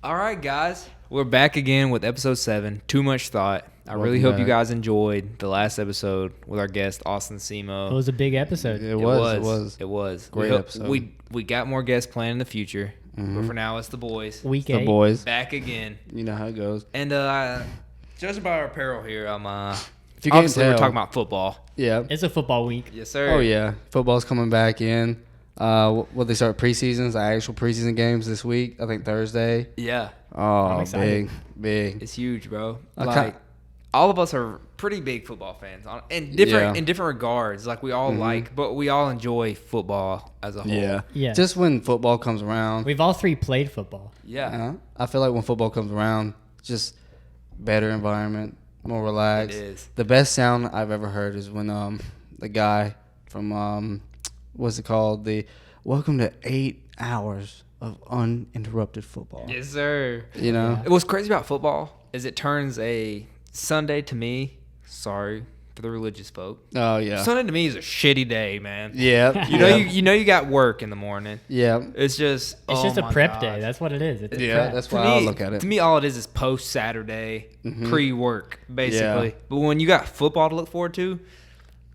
All right, guys. We're back again with episode 7, Too Much Thought. I really hope you guys enjoyed the last episode with our guest, Austin Simo. It was a big episode. It was. Great episode. We got more guests planned in the future, but for now, it's the boys. Week 8. The boys. Back again. You know how it goes. And judging by our apparel here, If you obviously can't we're tell, talking about football. Yeah. It's a football week. Yes, sir. Oh, yeah. Football's coming back in. Will they start preseasons, the actual preseason games this week? I think Thursday. Yeah. Oh, excited. big. It's huge, bro. Okay. All of us are pretty big football fans in different regards. Like we all but we all enjoy football as a whole. Yeah. Just when football comes around. We've all three played football. Yeah. I feel like when football comes around, just better environment, more relaxed. It is. The best sound I've ever heard is when the guy from what's it called? The Welcome to 8 hours of uninterrupted football. Yes, sir. You know? What's crazy about football is it turns a Sunday to me. Sorry for the religious folk. Oh yeah. Sunday to me is a shitty day, man. Yeah. You know you got work in the morning. Yeah. It's just a prep day. That's what it is. It's a prep. That's to why I look at it. To me, all it is post Saturday, pre-work, basically. Yeah. But when you got football to look forward to,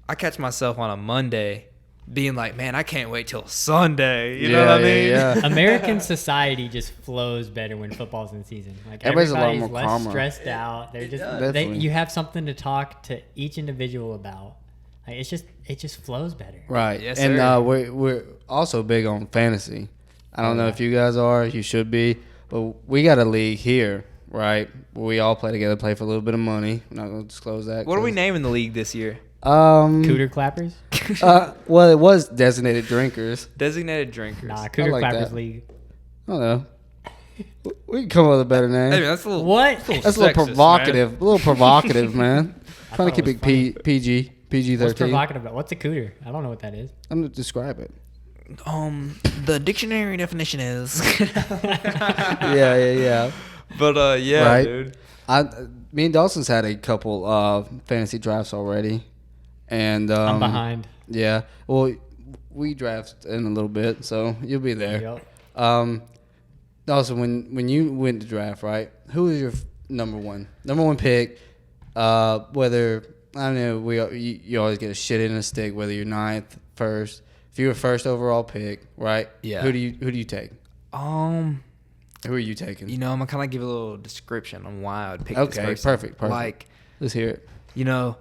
I catch myself on a Monday being like, man, I can't wait till Sunday. You know what I mean? Yeah. American society just flows better when football's in season. Like Everybody's a lot everybody's more less calmer. stressed out. They're just Definitely. you have something to talk to each individual about. Like it just flows better. Right. Yes, and sir. we're also big on fantasy. I don't know if you guys are. You should be. But we got a league here, right? Where we all play together, play for a little bit of money. I'm not going to disclose that. What are we naming the league this year? Cooter clappers? Well, it was designated drinkers. Designated drinkers. Nah, Cooter like clappers that. league. I don't know. We can come up with a better name. Hey, man, that's a little. What? That's a little sexist, provocative. man. A little provocative, man. Trying to thought keep it it was PG, PG-13. What's provocative about? What's a cooter? I don't know what that is. I'm going to describe it. The dictionary definition is. Yeah. But yeah, Right. dude. Me and Dawson's had a couple of fantasy drafts already. And I'm behind. Yeah. Well, we draft in a little bit, so you'll be there. Yep. Also, when you went to draft, right? Who was your number one pick? Whether I don't know, you always get a shit in a stick. Whether you're ninth, first. If you were first overall pick, right? Yeah. Who do you take? Who are you taking? You know, I'm gonna kind of give a little description on why I'd pick this Okay, person. perfect. Like, Let's hear it. you know,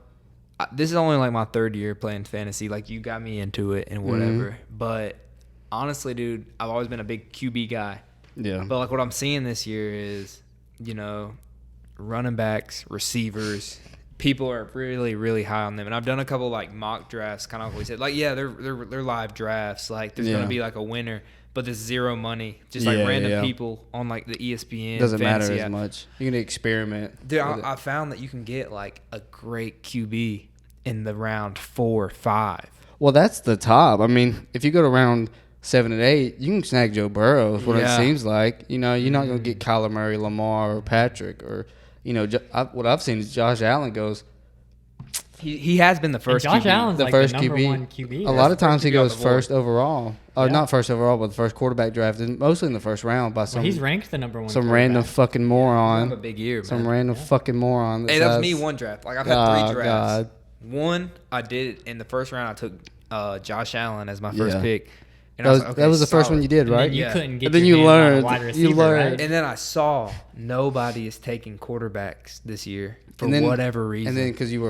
this is only like my 3rd year playing fantasy. Like, you got me into it and whatever. But honestly, dude, I've always been a big QB guy. Yeah. But like what I'm seeing this year is, you know, running backs, receivers, people are really, really high on them. And I've done a couple like mock drafts, kind of like we said. Like, yeah, they're live drafts. Like, there's gonna be like a winner, but there's zero money. Just like random people on like the ESPN. Doesn't matter fantasy as app. much. You can experiment. Dude, I found that you can get like a great QB in the round 4 or 5. Well, that's the top. I mean, if you go to round 7 and 8, you can snag Joe Burrow. Is what it seems like. You know, you're not going to get Kyler Murray, Lamar, or Patrick, or what I've seen is Josh Allen goes. He has been the first. And Josh QB. Allen's The like first the number QB. one QB. A lot of times he QB off goes the board. first overall. Not first overall, but the first quarterback drafted, mostly in the first round by some He's ranked the number one. some quarterback. random fucking Have a moron. big year, man. Some random fucking moron. Hey, that was me one draft. Like, I've had 3 drafts. God. One, I did it in the first round. I took Josh Allen as my first pick. And That was, I like, that was the first one you did, And right? then you Yeah. couldn't get And then your you hands on a learned. wide You receiver, learned. right? And then I saw nobody is taking quarterbacks this year for And then- whatever reason. And then because you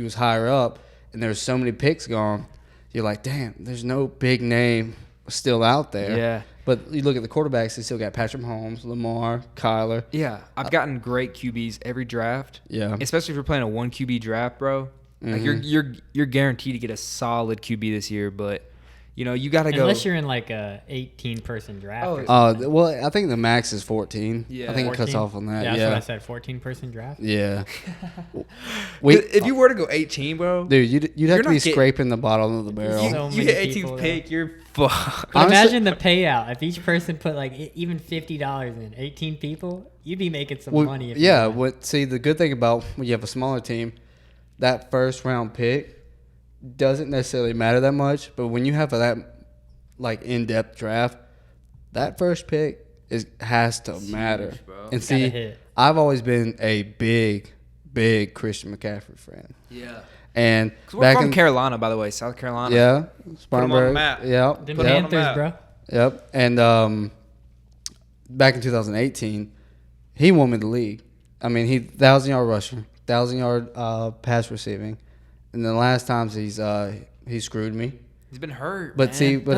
was higher up, and there's so many picks gone, you're like, damn, there's no big name still out there. Yeah. But you look at the quarterbacks, they still got Patrick Mahomes, Lamar, Kyler. yeah, I've gotten great QBs every draft. Yeah. Especially if you're playing a 1 QB draft, bro. Like, you're guaranteed to get a solid QB this year, but you know, you got to go. Unless you're in like a 18-person draft. Oh, or something. Well, I think the max is 14. Yeah. I think it cuts 14? off on that. Yeah, Yeah. that's what I said. 14-person draft. Yeah. if you were to go 18, bro, Dude, you'd have You're to not be getting- scraping the bottom of the barrel. you, So you many hit people, 18th though. pick, you're fucked. But Honestly- imagine the payout. If each person put like even $50 in, 18 people, you'd be making some money. If you yeah. won. See, the good thing about when you have a smaller team, that first round pick doesn't necessarily matter that much. But when you have that like in-depth draft, that first pick has to matter. huge, bro. And Gotta see, hit. I've always been a big Christian McCaffrey fan. Yeah. And 'Cause we're from Carolina, by the way, South Carolina. yeah, Put 'em on the Spartanburg. map. Yep. Them Put it on the Panthers, map. bro. Yep. And back in 2018, he won me the league. I mean, he 1,000-yard rusher, 1,000-yard pass receiving, and the last times he screwed me. He's been hurt. But man. see, but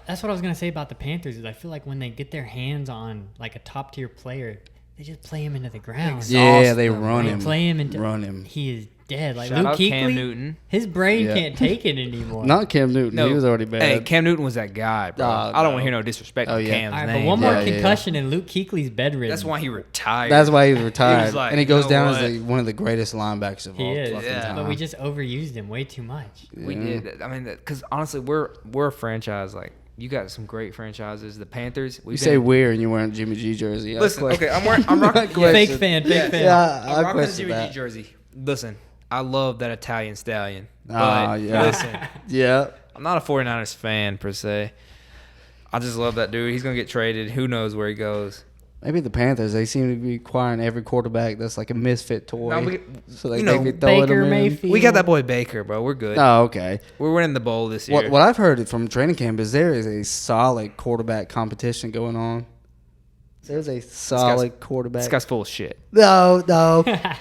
That's what I was gonna say about the Panthers. Is I feel like when they get their hands on like a top tier player, they just play him into the ground. yeah, they them, run They him, play him into. run him. He is dead. Like Shout Luke out Cam Kuechly, Newton. his brain Yeah. can't take it anymore. Not Cam Newton. No, He was already bad. Hey, Cam Newton was that guy, bro. Oh, I don't no. want to hear no disrespect Oh, on yeah. Cam's All right, name. but one more Yeah, yeah, concussion and Luke Kuechly's bedridden. That's why he retired. That's why he's retired, like, and he goes you know down what? as one of the greatest linebackers of He all is. fucking Yeah. time. But we just overused him way too much. We did. I mean, because honestly, we're a franchise. Like, you got some great franchises. The Panthers. You say weird, and you're wearing a Jimmy G jersey. I Listen, question- okay, I'm rocking. Question. Fake fan, fake fan. Yeah, I'm I rocking the question Jimmy that. G jersey. Listen, I love that Italian stallion. But Ah, yeah. listen, Yeah. I'm not a 49ers fan per se. I just love that dude. He's gonna get traded. Who knows where he goes? Maybe the Panthers. They seem to be acquiring every quarterback that's like a misfit toy. No, so they you know, be throwing Baker them in. Mayfield. We got that boy Baker, bro. We're good. Oh, okay. We're winning the bowl this year. What I've heard from training camp is there is a solid quarterback competition going on. There's a solid quarterback. This guy's full of shit. No.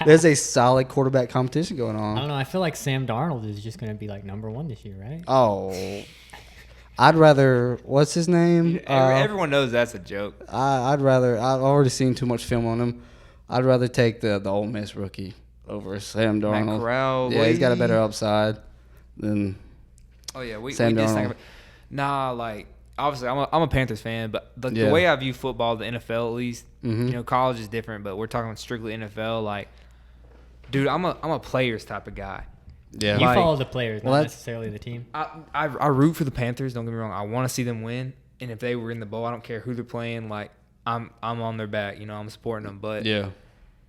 There's a solid quarterback competition going I on. don't know. I feel like Sam Darnold is just going to be like #1 this year, right? Oh, I'd rather. What's his name? Everyone knows that's a joke. I'd rather. I've already seen too much film on him. I'd rather take the Ole Miss rookie over Sam Matt Darnold. Corral, Yeah, he's got a boy. better upside than. Oh yeah, we Sam did Darnold. think about. Nah, like obviously I'm a Panthers fan, but the Yeah. way I view football, the NFL at least, Mhm. you know, college is different, but we're talking strictly NFL. Like, dude, I'm a players type of guy. Yeah. You Like- follow the players, not Well, that's- necessarily the team. I root for the Panthers. Don't get me wrong. I want to see them win, and if they were in the bowl, I don't care who they're playing. Like, I'm on their back. You know, I'm supporting them. But Yeah.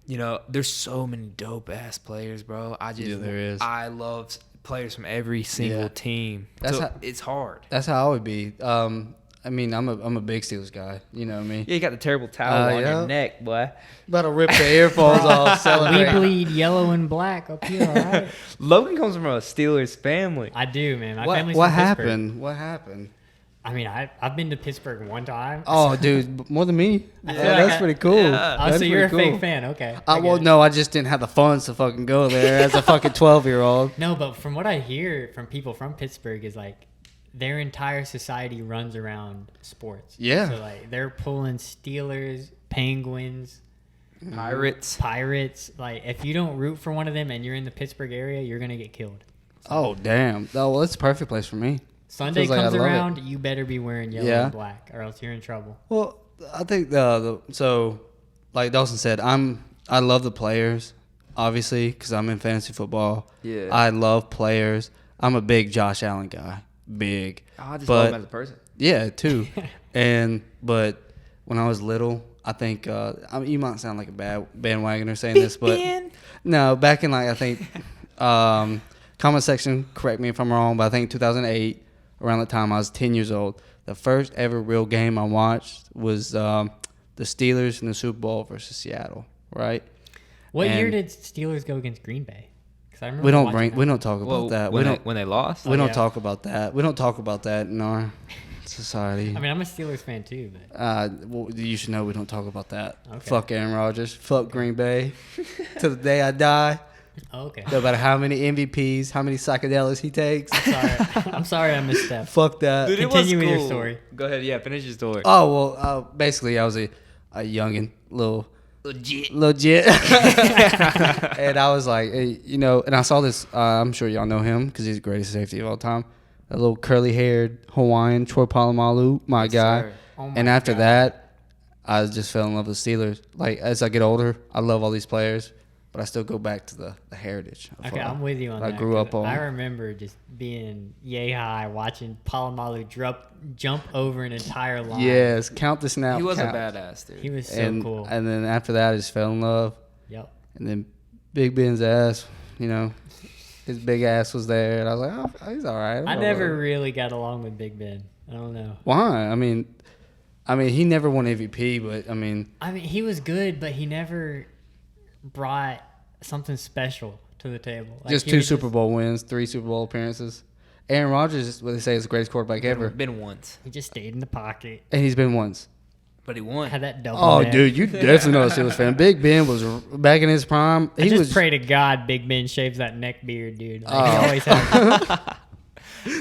you know, there's so many dope ass players, bro. Yeah, there is. I love players from every single Yeah. team. That's So how- it's hard. That's how I would be. I mean, I'm a big Steelers guy. You know me. Yeah, you got the terrible towel on yeah. your neck, boy. About to rip the earphones off. We Celebrate. bleed yellow and black up here, all right? Logan comes from a Steelers family. I do, man. My What family's what from Pittsburgh. happened? What happened? I mean, I've been to Pittsburgh one time. Oh, dude, more than me. I Yeah, feel like that's I- pretty cool. Yeah. Oh, That's so you're a pretty cool. fake fan. Okay. Well, get it. no, I just didn't have the funds to fucking go there as a fucking 12-year-old. No, but from what I hear from people from Pittsburgh is like their entire society runs around sports. Yeah. So like they're pulling Steelers, Penguins, Pirates. Like if you don't root for one of them and you're in the Pittsburgh area, you're gonna get killed. Oh, damn. Oh, well, that's a perfect place for me. Sunday Feels like comes I love it. around, you better be wearing yellow Yeah. and black, or else you're in trouble. Well, I think so, like Dawson said, I love the players, obviously, because I'm in fantasy football. Yeah. I love players. I'm a big Josh Allen guy. Big. I just But- love him as a person. Yeah, too. But when I was little, I think I mean, you might sound like a bad bandwagoner saying this, but no, back in like I think comment section, correct me if I'm wrong, but I think 2008, around the time I was 10 years old, the first ever real game I watched was the Steelers in the Super Bowl versus Seattle. Right? What year And- did Steelers go against Green Bay? 'Cause I remember We don't watching that. we don't talk about that. We don't when they lost. we don't yeah. talk about that. We don't talk about that in our society. I mean, I'm a Steelers fan too, but Well, you should know we don't talk about that. Okay. Fuck Aaron Rodgers. Fuck Green Bay. To the day I die. oh, okay. No matter how many MVPs, how many psychedelics he takes. Sorry, I'm sorry I misstepped. Fuck that. Dude, it was Continue with your cool. story. Go ahead. Yeah, finish your story. Oh well, basically I was a youngin, Legit. legit, and I was like, hey, you know, and I saw this. I'm sure y'all know him because he's the greatest safety of all time. A little curly-haired Hawaiian, Troy Polamalu, my guy. sir. Oh my And after God. that, I just fell in love with the Steelers. Like as I get older, I love all these players, but I still go back to the heritage. of Okay, what I'm with you on I that. grew 'cause up on. I remember just being yay high watching Palomalu jump over an entire line. Yes, count the snap. He was count. a badass dude. He was so and, cool. And then after that, I just fell in love. Yep. And then Big Ben's ass, you know, his big ass was there, and I was like, oh, he's all right. I never really got along with Big Ben. I don't know. Why? I mean, I mean, he never won MVP, but I mean, he was good, but he never brought something special to the table. Like, just 2 Super Bowl wins, 3 Super Bowl appearances. Aaron Rodgers is what they say is the greatest quarterback ever. Been once. He just stayed in the pocket. And he's been once. But he won. Had that double. Oh, neck. dude, you definitely know a Steelers fan. Big Ben was back in his prime. I He just was. pray to God Big Ben shaves that neck beard, dude. Like, he always has.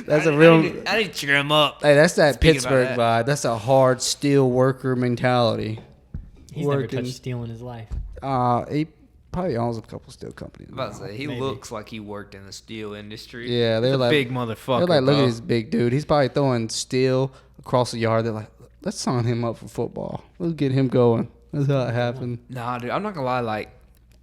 That's a real. I need to cheer him up. Hey, that's that Speaking Pittsburgh about vibe. That's a hard steel worker mentality. He's never touched steel in his life. He probably owns a couple steel companies. I'm about to say, he Maybe. looks like he worked in the steel industry. Yeah, they're He's a like big motherfucker. They're like, look bro. at this big dude. He's probably throwing steel across the yard. They're like, let's sign him up for football. Let's get him going. That's how it happened. Nah, dude, I'm not gonna lie. Like,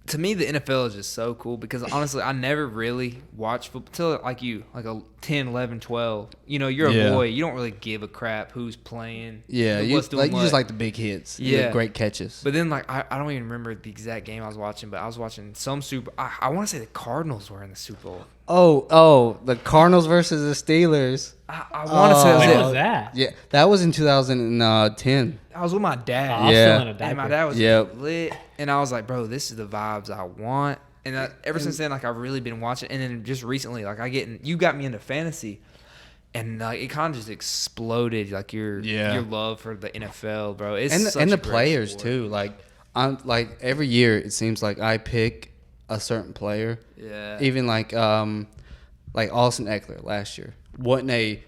to me, the NFL is just so cool because honestly, I never really watched football till like a 10, 11, 12. You know, you're a Yeah. boy. You don't really give a crap who's playing. Yeah, you what's doing you what. just like the big hits. You Yeah. get great catches. But then, like, I don't even remember the exact game I was watching, but I was watching some Super. I want to say the Cardinals were in the Super Bowl. The Cardinals versus the Steelers. I want to say When that was was it. that? Yeah, that was in 2010. I was with my dad. I was Yeah. still in a diaper. And my dad was Yep. lit, and I was like, "Bro, this is the vibes I want." And ever since then, like I've really been watching. And then just recently, like you got me into fantasy, and it kind of just exploded. Like your love for the NFL, bro. It's and such the a great players sport. too. Like every year it seems like I pick a certain player. Yeah. Even like Austin Eckler last year wasn't a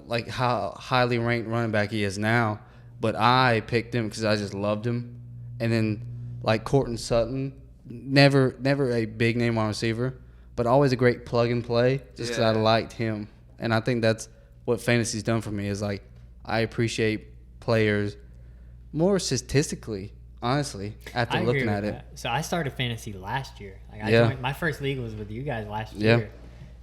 like how highly ranked running back he is now, but I picked him because I just loved him. And then like Courtland Sutton, never a big name wide receiver, but always a great plug and play just because I liked him. And I think that's what fantasy's done for me is like I appreciate players more statistically, honestly, after I agree looking with at it. that. So I started fantasy last year. Like Yeah. my first league was with you guys last Yeah. year.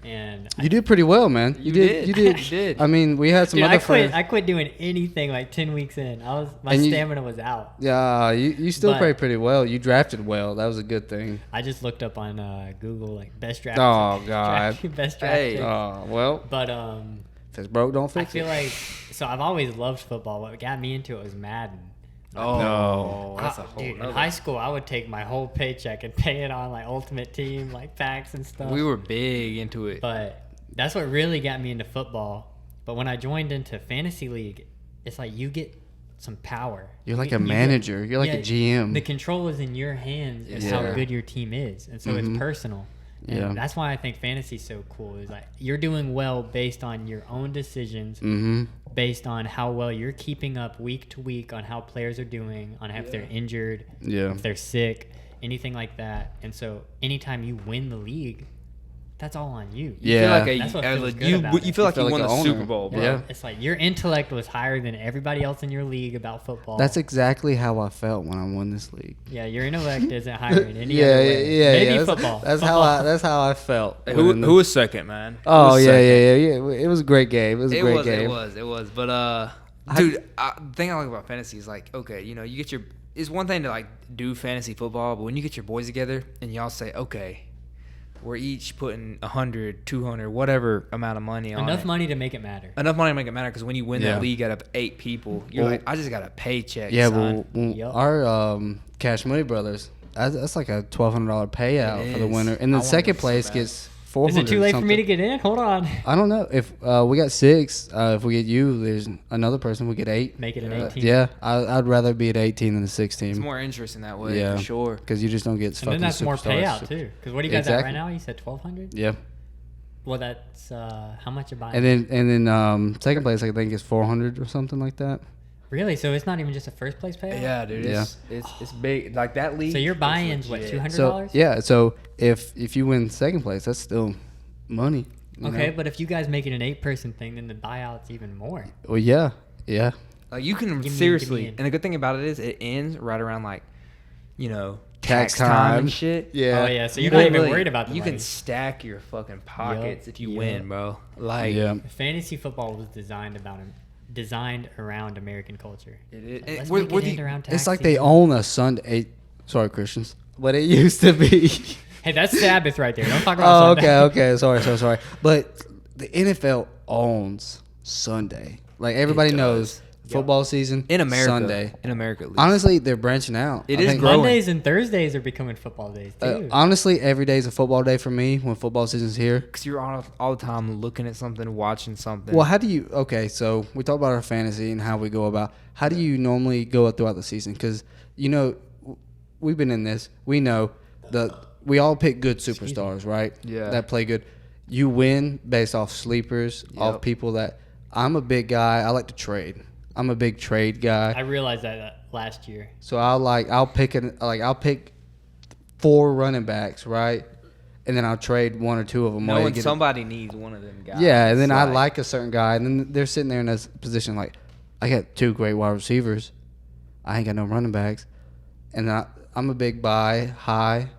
And You did pretty well, man. You did. You did. I mean, we had some dude, other I quit. friends. I quit doing anything like 10 weeks in. My And you- stamina was out. Yeah, you still But- played pretty well. You drafted well. That was a good thing. I just looked up on Google like best draft. Oh, God. best draft. Hey. picks. Well, But if it's broke, don't I fix feel it. like so I've always loved football. What got me into it was Madden. Oh, No. that's a whole. Dude, in nother- high school, I would take my whole paycheck and pay it on like Ultimate Team, like packs and stuff. We were big into it. But that's what really got me into football. But when I joined into fantasy league, it's like you get some power. You're like You a get- manager. You're like a GM. The control is in your hands and Yeah. how good your team is, and so it's personal. And Yeah. that's why I think fantasy is so cool. Is like you're doing well based on your own decisions, Mm-hmm. based on how well you're keeping up week to week on how players are doing, on if they're injured, Yeah. if they're sick, anything like that. And so anytime you win the league, that's all on you. You Yeah. feel like That's what feels good you about it. feel like feel you like won an the owner. Super Bowl, bro. Yeah. It's like your intellect was higher than everybody else in your league about football. That's exactly how I felt when I won this league. Yeah, your intellect isn't higher in any yeah, other way. yeah, Maybe yeah. football. That's Football. how I felt. Hey, when- who was second, man? Who Oh was yeah, second? yeah. It was a great game. It was a great game. It was. But dude, the thing I like about fantasy is like, okay, you know, you get your. It's one thing to like do fantasy football, but when you get your boys together and y'all say, okay, we're each putting 100, 200, whatever amount of money on Enough it. money to make it matter. Enough money to make it matter because when you win Yeah. that league out of 8 people, you're Well- like, I just got a paycheck. Yeah, son. well, Yup. our Cash Money Brothers, that's like a $1,200 payout It for the is. winner, and I then want second this so place bad. gets Is 400. it too late for me to something. get in? Hold on. I don't know if we got 6. If we get you, there's another person. We get 8. Make it an Yeah. 18. Yeah, I'd rather be at 18 than the 16 It's more interesting that way, Yeah. for sure. because you just don't get And fucking then that's more superstars. payout too. Because what do you guys at right Exactly. now? You said 1,200. Yeah, Well, that's how much you buy. and then second place I think is 400 or something like that. Really? So it's not even just a first place payout. Yeah, dude. It's big. Like that league. So your is buy-in's what, legit. $200? So yeah, so if you win second place, that's still money. you Okay, know? but if you guys make it an 8-person thing, then the buyout's even more. Well, yeah. Like you can Give me seriously, in. and the good thing about it is it ends right around like, you know, Tax time time. and shit. Yeah. Oh yeah, so you're You not can even really- worried about the You money. can stack your fucking pockets if you Yup. win, bro. Like Yeah. Fantasy football was designed around American culture. it is. Like, And let's we're- make we're it the- end around tax It's like they season. own a Sunday. Sorry, Christians, but it used to be. Hey, that's Sabbath right there. Don't talk about Oh, Sunday. okay. Sorry. But the NFL owns Sunday. Like everybody knows, does. football season in America. Sunday. In America, at least. Honestly, they're branching out. It I is think- growing. Mondays and Thursdays are becoming football days too. honestly, every day is a football day for me when football season's here. Because you're on all the time looking at something, watching something. Well, how do you? Okay, so we talk about our fantasy and how we go about. How do you normally go throughout the season? Because we've been in this. We know we all pick good superstars, right? Yeah. That play good. You win based off sleepers, off people that. I'm a big guy. I like to trade. I'm a big trade guy. I realized that last year. So I'll pick 4 running backs, right? And then I'll trade 1 or 2 of them. knowing somebody needs one of them guys. Yeah, and then It's I like a certain guy, and then they're sitting there in a position like, I got 2 great wide receivers. I ain't got no running backs. And then I'm a big buy high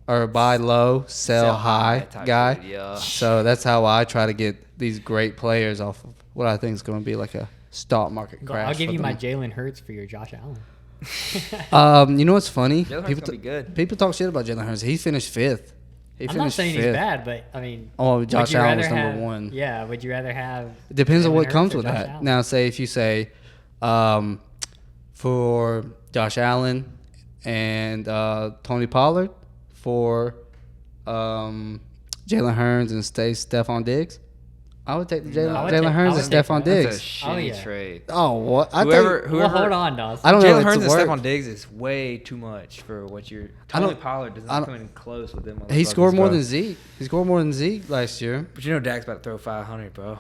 or buy low, sell high type guy. shit, yeah. So that's how I try to get these great players off of what I think is going to be like a stock market But crash. I'll give for you my them. Jalen Hurts for your Josh Allen. You know what's funny? Jalen Hurts gonna be good. People talk shit about Jalen Hurts. He finished 5th. I'm not saying he's bad, but I mean, Oh, would Josh you Allen was rather number have- 1. Yeah, would you rather have? It depends on Jalen what Hurts comes or with Josh that. Allen? Now, if you say for Josh Allen and Tony Pollard, for Jalen Hurts and Stephon Diggs, I would take the I would Jalen take- Hurts I and would take Stephon that. That's a Diggs. shitty Oh, yeah. trade. Oh, what? Whoever, Well, hold on, Dawes. I don't know Jalen if Hurts it's and work. Stephon Diggs is way too much for what you're. I don't- Tony Pollard does I not don't- come in close with them. He scored motherfuckers, more bro. than Zeke. He scored more than Zeke last year. But you know Dak's about to throw 500, bro.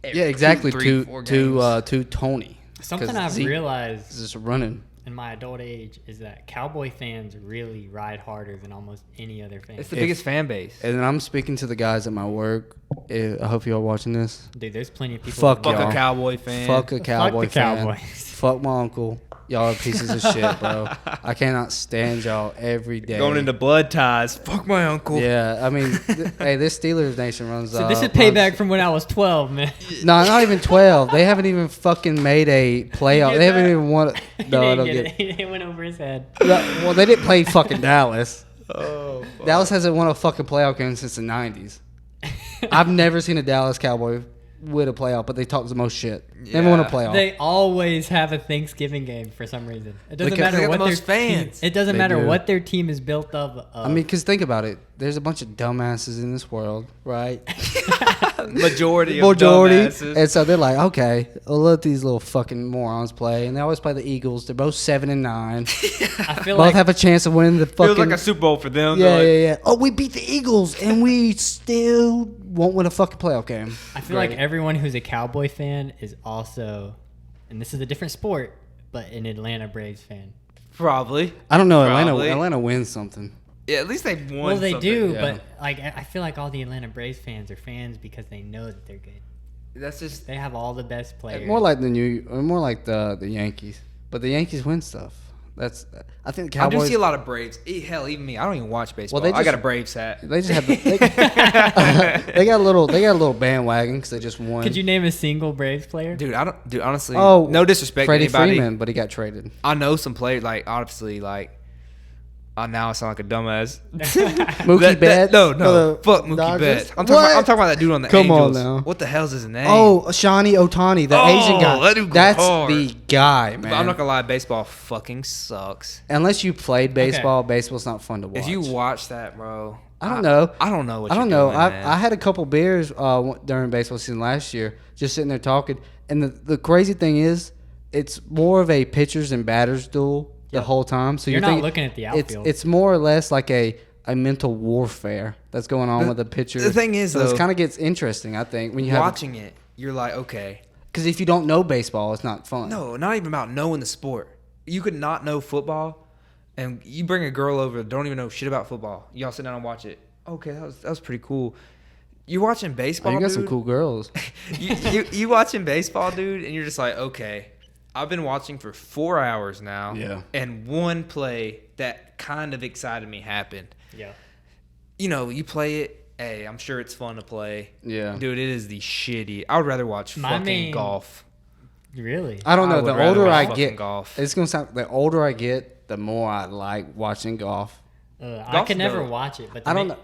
Yeah, exactly. 2, 3, 4 games. To Tony. Something 'Cause I've Zeke realized is just running. in my adult age is that Cowboy fans really ride harder than almost any other fan. It's the biggest fan base. And then I'm speaking to the guys at my work. I hope y'all watching this. Dude, there's plenty of people. Fuck Fuck y'all. a Cowboy fan. Fuck a Cowboy the fan. Cowboys. Fuck my uncle. Y'all are pieces of shit, bro. I cannot stand y'all every day. Going into blood ties. Fuck my uncle. Yeah, I mean, hey, this Steelers nation runs. So this is payback from when I was 12, man. No, not even 12. They haven't even fucking made a playoff. get They haven't that? even won. He No, I didn't don't get get. it. It went over his head. Well, they didn't play fucking Dallas. Oh, fuck. Dallas hasn't won a fucking playoff game since the 90s. I've never seen a Dallas Cowboy win a playoff, but they talk the most shit. Never won a Yeah. playoff. They always have a Thanksgiving game for some reason. It doesn't Because matter they got what the their most fans. Team, it doesn't They matter do. what their team is built of. I mean, because think about it. There's a bunch of dumbasses in this world, right? Majority of Majority. dumbasses. And so they're like, okay, we'll let these little fucking morons play. And they always play the Eagles. They're both 7 and 9. I feel Both like have a chance of winning the fucking. Feels like a Super Bowl for them. yeah, They're yeah, like, yeah. Oh, we beat the Eagles, and we still won't win a fucking playoff game. I feel like everyone who's a Cowboy fan is also, and this is a different sport, but an Atlanta Braves fan. Probably. I don't know. Probably. Atlanta wins something. Yeah, at least they won. Well, they something. do, yeah. but like I feel like all the Atlanta Braves fans are fans because they know that they're good. That's just. They have all the best players. More like the Yankees, but the Yankees win stuff. That's I think the I Cowboys. do see a lot of Braves. Hell, even me. I don't even watch baseball. Well, they I got just- a Braves hat. They just have they got a little bandwagon because they just won. Could you name a single Braves player? Dude, I don't. Dude, honestly. Oh, no disrespect Freddie to anybody. Freeman, but he got traded. I know some players. Like obviously, like. Now I sound like a dumbass. Mookie Betts? No, For the fuck Mookie Dodgers? Betts. I'm talking What? about that dude on the Come on Angels. now. What the hell's his name? Oh, Shawnee Ohtani, the Oh, Asian guy. that dude go That's hard. the guy, man. But I'm not gonna lie, baseball fucking sucks. Unless you played baseball, baseball's not fun to watch. If you watch that, bro, I don't know. I don't know what. I don't you're know. Doing, man. I had a couple beers during baseball season last year, just sitting there talking. And the crazy thing is, it's more of a pitchers and batters duel the whole time. So You're not thinking- looking at the outfield. It's more or less like a mental warfare that's going on with the pitcher. the thing is, so though, it kind of gets interesting. I think when you have watching it, you're like, okay, because if you don't know baseball, it's not fun. no, not even about knowing the sport. You could not know football, and you bring a girl over that don't even know shit about football. Y'all sit down and watch it. Okay, that was pretty cool. You're watching baseball. Oh, you got dude. some cool girls. you watching baseball, dude, and you're just like, okay, I've been watching for 4 hours now. Yeah. And one play that kind of excited me happened. Yeah. You know, you play it. Hey, I'm sure it's fun to play. Yeah. Dude, it is the shitty. I would rather watch My fucking main- golf. Really? I don't I know. would The rather older watch I fucking get, golf. it's gonna sound. The older I get, the more I like watching golf. I Golf's could never dope. watch it, but I don't know.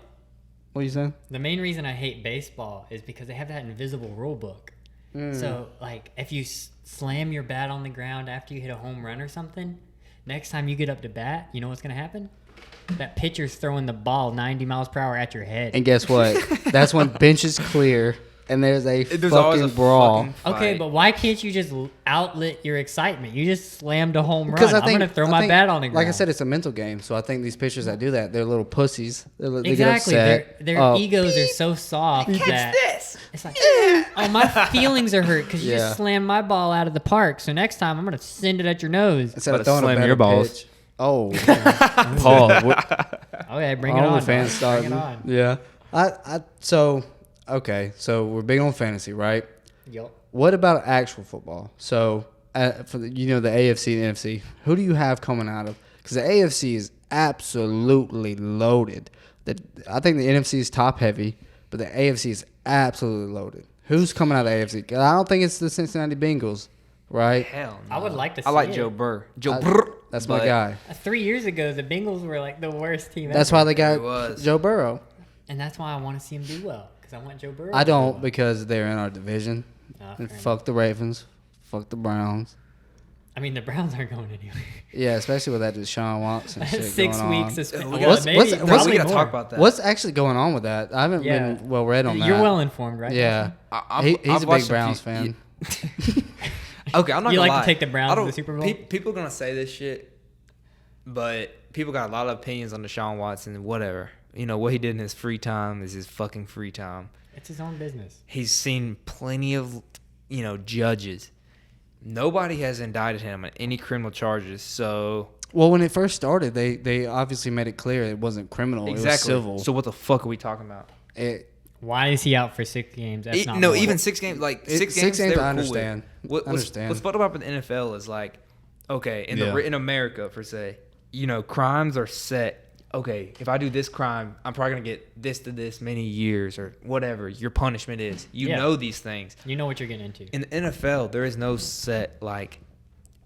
What are you saying? The main reason I hate baseball is because they have that invisible rule book. So, like, if you slam your bat on the ground after you hit a home run or something, next time you get up to bat, you know what's going to happen? That pitcher's throwing the ball 90 miles per hour at your head. And guess what? That's when benches clear and there's always a brawl. fucking fight. Okay, but why can't you just outlet your excitement? You just slammed a home Because run. I'm going to throw my bat on the ground. Like I said, it's a mental game. So I think these pitchers that do that, they're little pussies. They Exactly. get upset. Their egos are so soft that it's like, oh, my feelings are hurt because you Yeah. just slammed my ball out of the park. So next time I'm going to send it at your nose. Instead But of throwing a slam better your balls. pitch. Oh, Paul. Okay, bring it All on. the fans dog. starting. Bring it on. Yeah. So we're big on fantasy, right? Yup. What about actual football? So for the AFC and NFC, who do you have coming out of? Because the AFC is absolutely loaded. I think the NFC is top heavy, but the AFC is absolutely loaded. Who's coming out of the AFC? 'Cause I don't think it's the Cincinnati Bengals, right? Hell no. I would like to see I like it. Joe Burr. That's my guy. 3 years ago, the Bengals were like the worst team That's ever. why they got He was. Joe Burrow. And that's why I want to see him do well. Because I want Joe Burrow. I to do don't well. because they're in our division. And fair fuck the Ravens. Fuck the Browns. I mean, the Browns aren't going anywhere. Yeah, especially with that Deshaun Watson shit 6 going weeks on. suspension. We Well, what's- maybe- what's- We probably gotta more. talk about that. What's actually going on with that? I haven't Yeah. been well read on that. You're well informed, right? Yeah. I've He's a big watched Browns few- fan. Okay, I'm not You gonna like to lie. take the Browns I to don't- the Super Bowl? People are gonna say this shit, but people got a lot of opinions on Deshaun Watson. Whatever, what he did in his free time is his fucking free time. It's his own business. He's seen plenty of, judges. Nobody has indicted him on any criminal charges. So Well, when it first started, they obviously made it clear it wasn't criminal. It was civil. So what the fuck are we talking about? Why is he out for 6 games? That's not No, more. even 6 games. Like Six 6 games, games, they were I cool understand. With. I understand. What's fucked up in the NFL is like, okay, in America per se, crimes are set. Okay, if I do this crime, I'm probably gonna get this to this many years or whatever your punishment is. You Yeah. know these things. You know what you're getting into. In the NFL, there is no set like,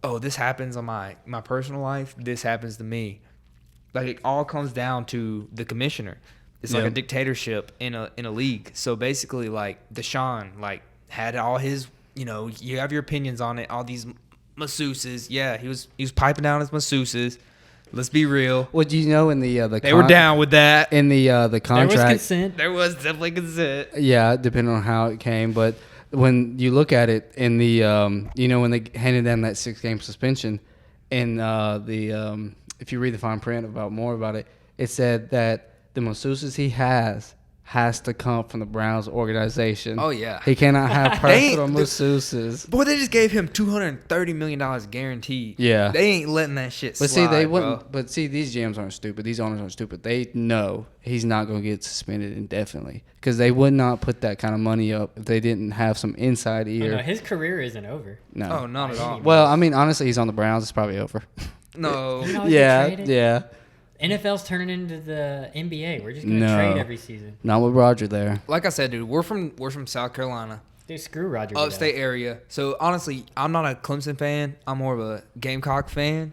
oh, this happens on my personal life. This happens to me. Like it all comes down to the commissioner. It's like a dictatorship in a league. So basically, like Deshaun, like had all his, you have your opinions on it. All these masseuses, yeah, he was piping down his masseuses. Let's be real. Well, do you know in the They were down with that. in the There was contract? consent. There was definitely consent. Yeah, depending on how it came, but when you look at it in the when they handed them that 6-game suspension, in if you read the fine print more about it, it said that the masseuses he has to come from the Browns organization. Oh, yeah. He cannot have They personal ain't- masseuses. Boy, they just gave him $230 million guaranteed. Yeah. They ain't letting that shit But slide, see, they bro. wouldn't. But see, these GMs aren't stupid. These owners aren't stupid. They know he's not going to get suspended indefinitely because they would not put that kind of money up if they didn't have some inside Oh, ear. no, his career isn't over. No. Oh, not at all. Well, I mean, honestly, he's on the Browns. It's probably over. No. You know, he get traded. Yeah. NFL's turning into the NBA. We're just gonna No. trade every season. Not with Roger there. Like I said, dude, we're from South Carolina, Dude, screw Roger. Goodell. upstate area. So honestly, I'm not a Clemson fan. I'm more of a Gamecock fan.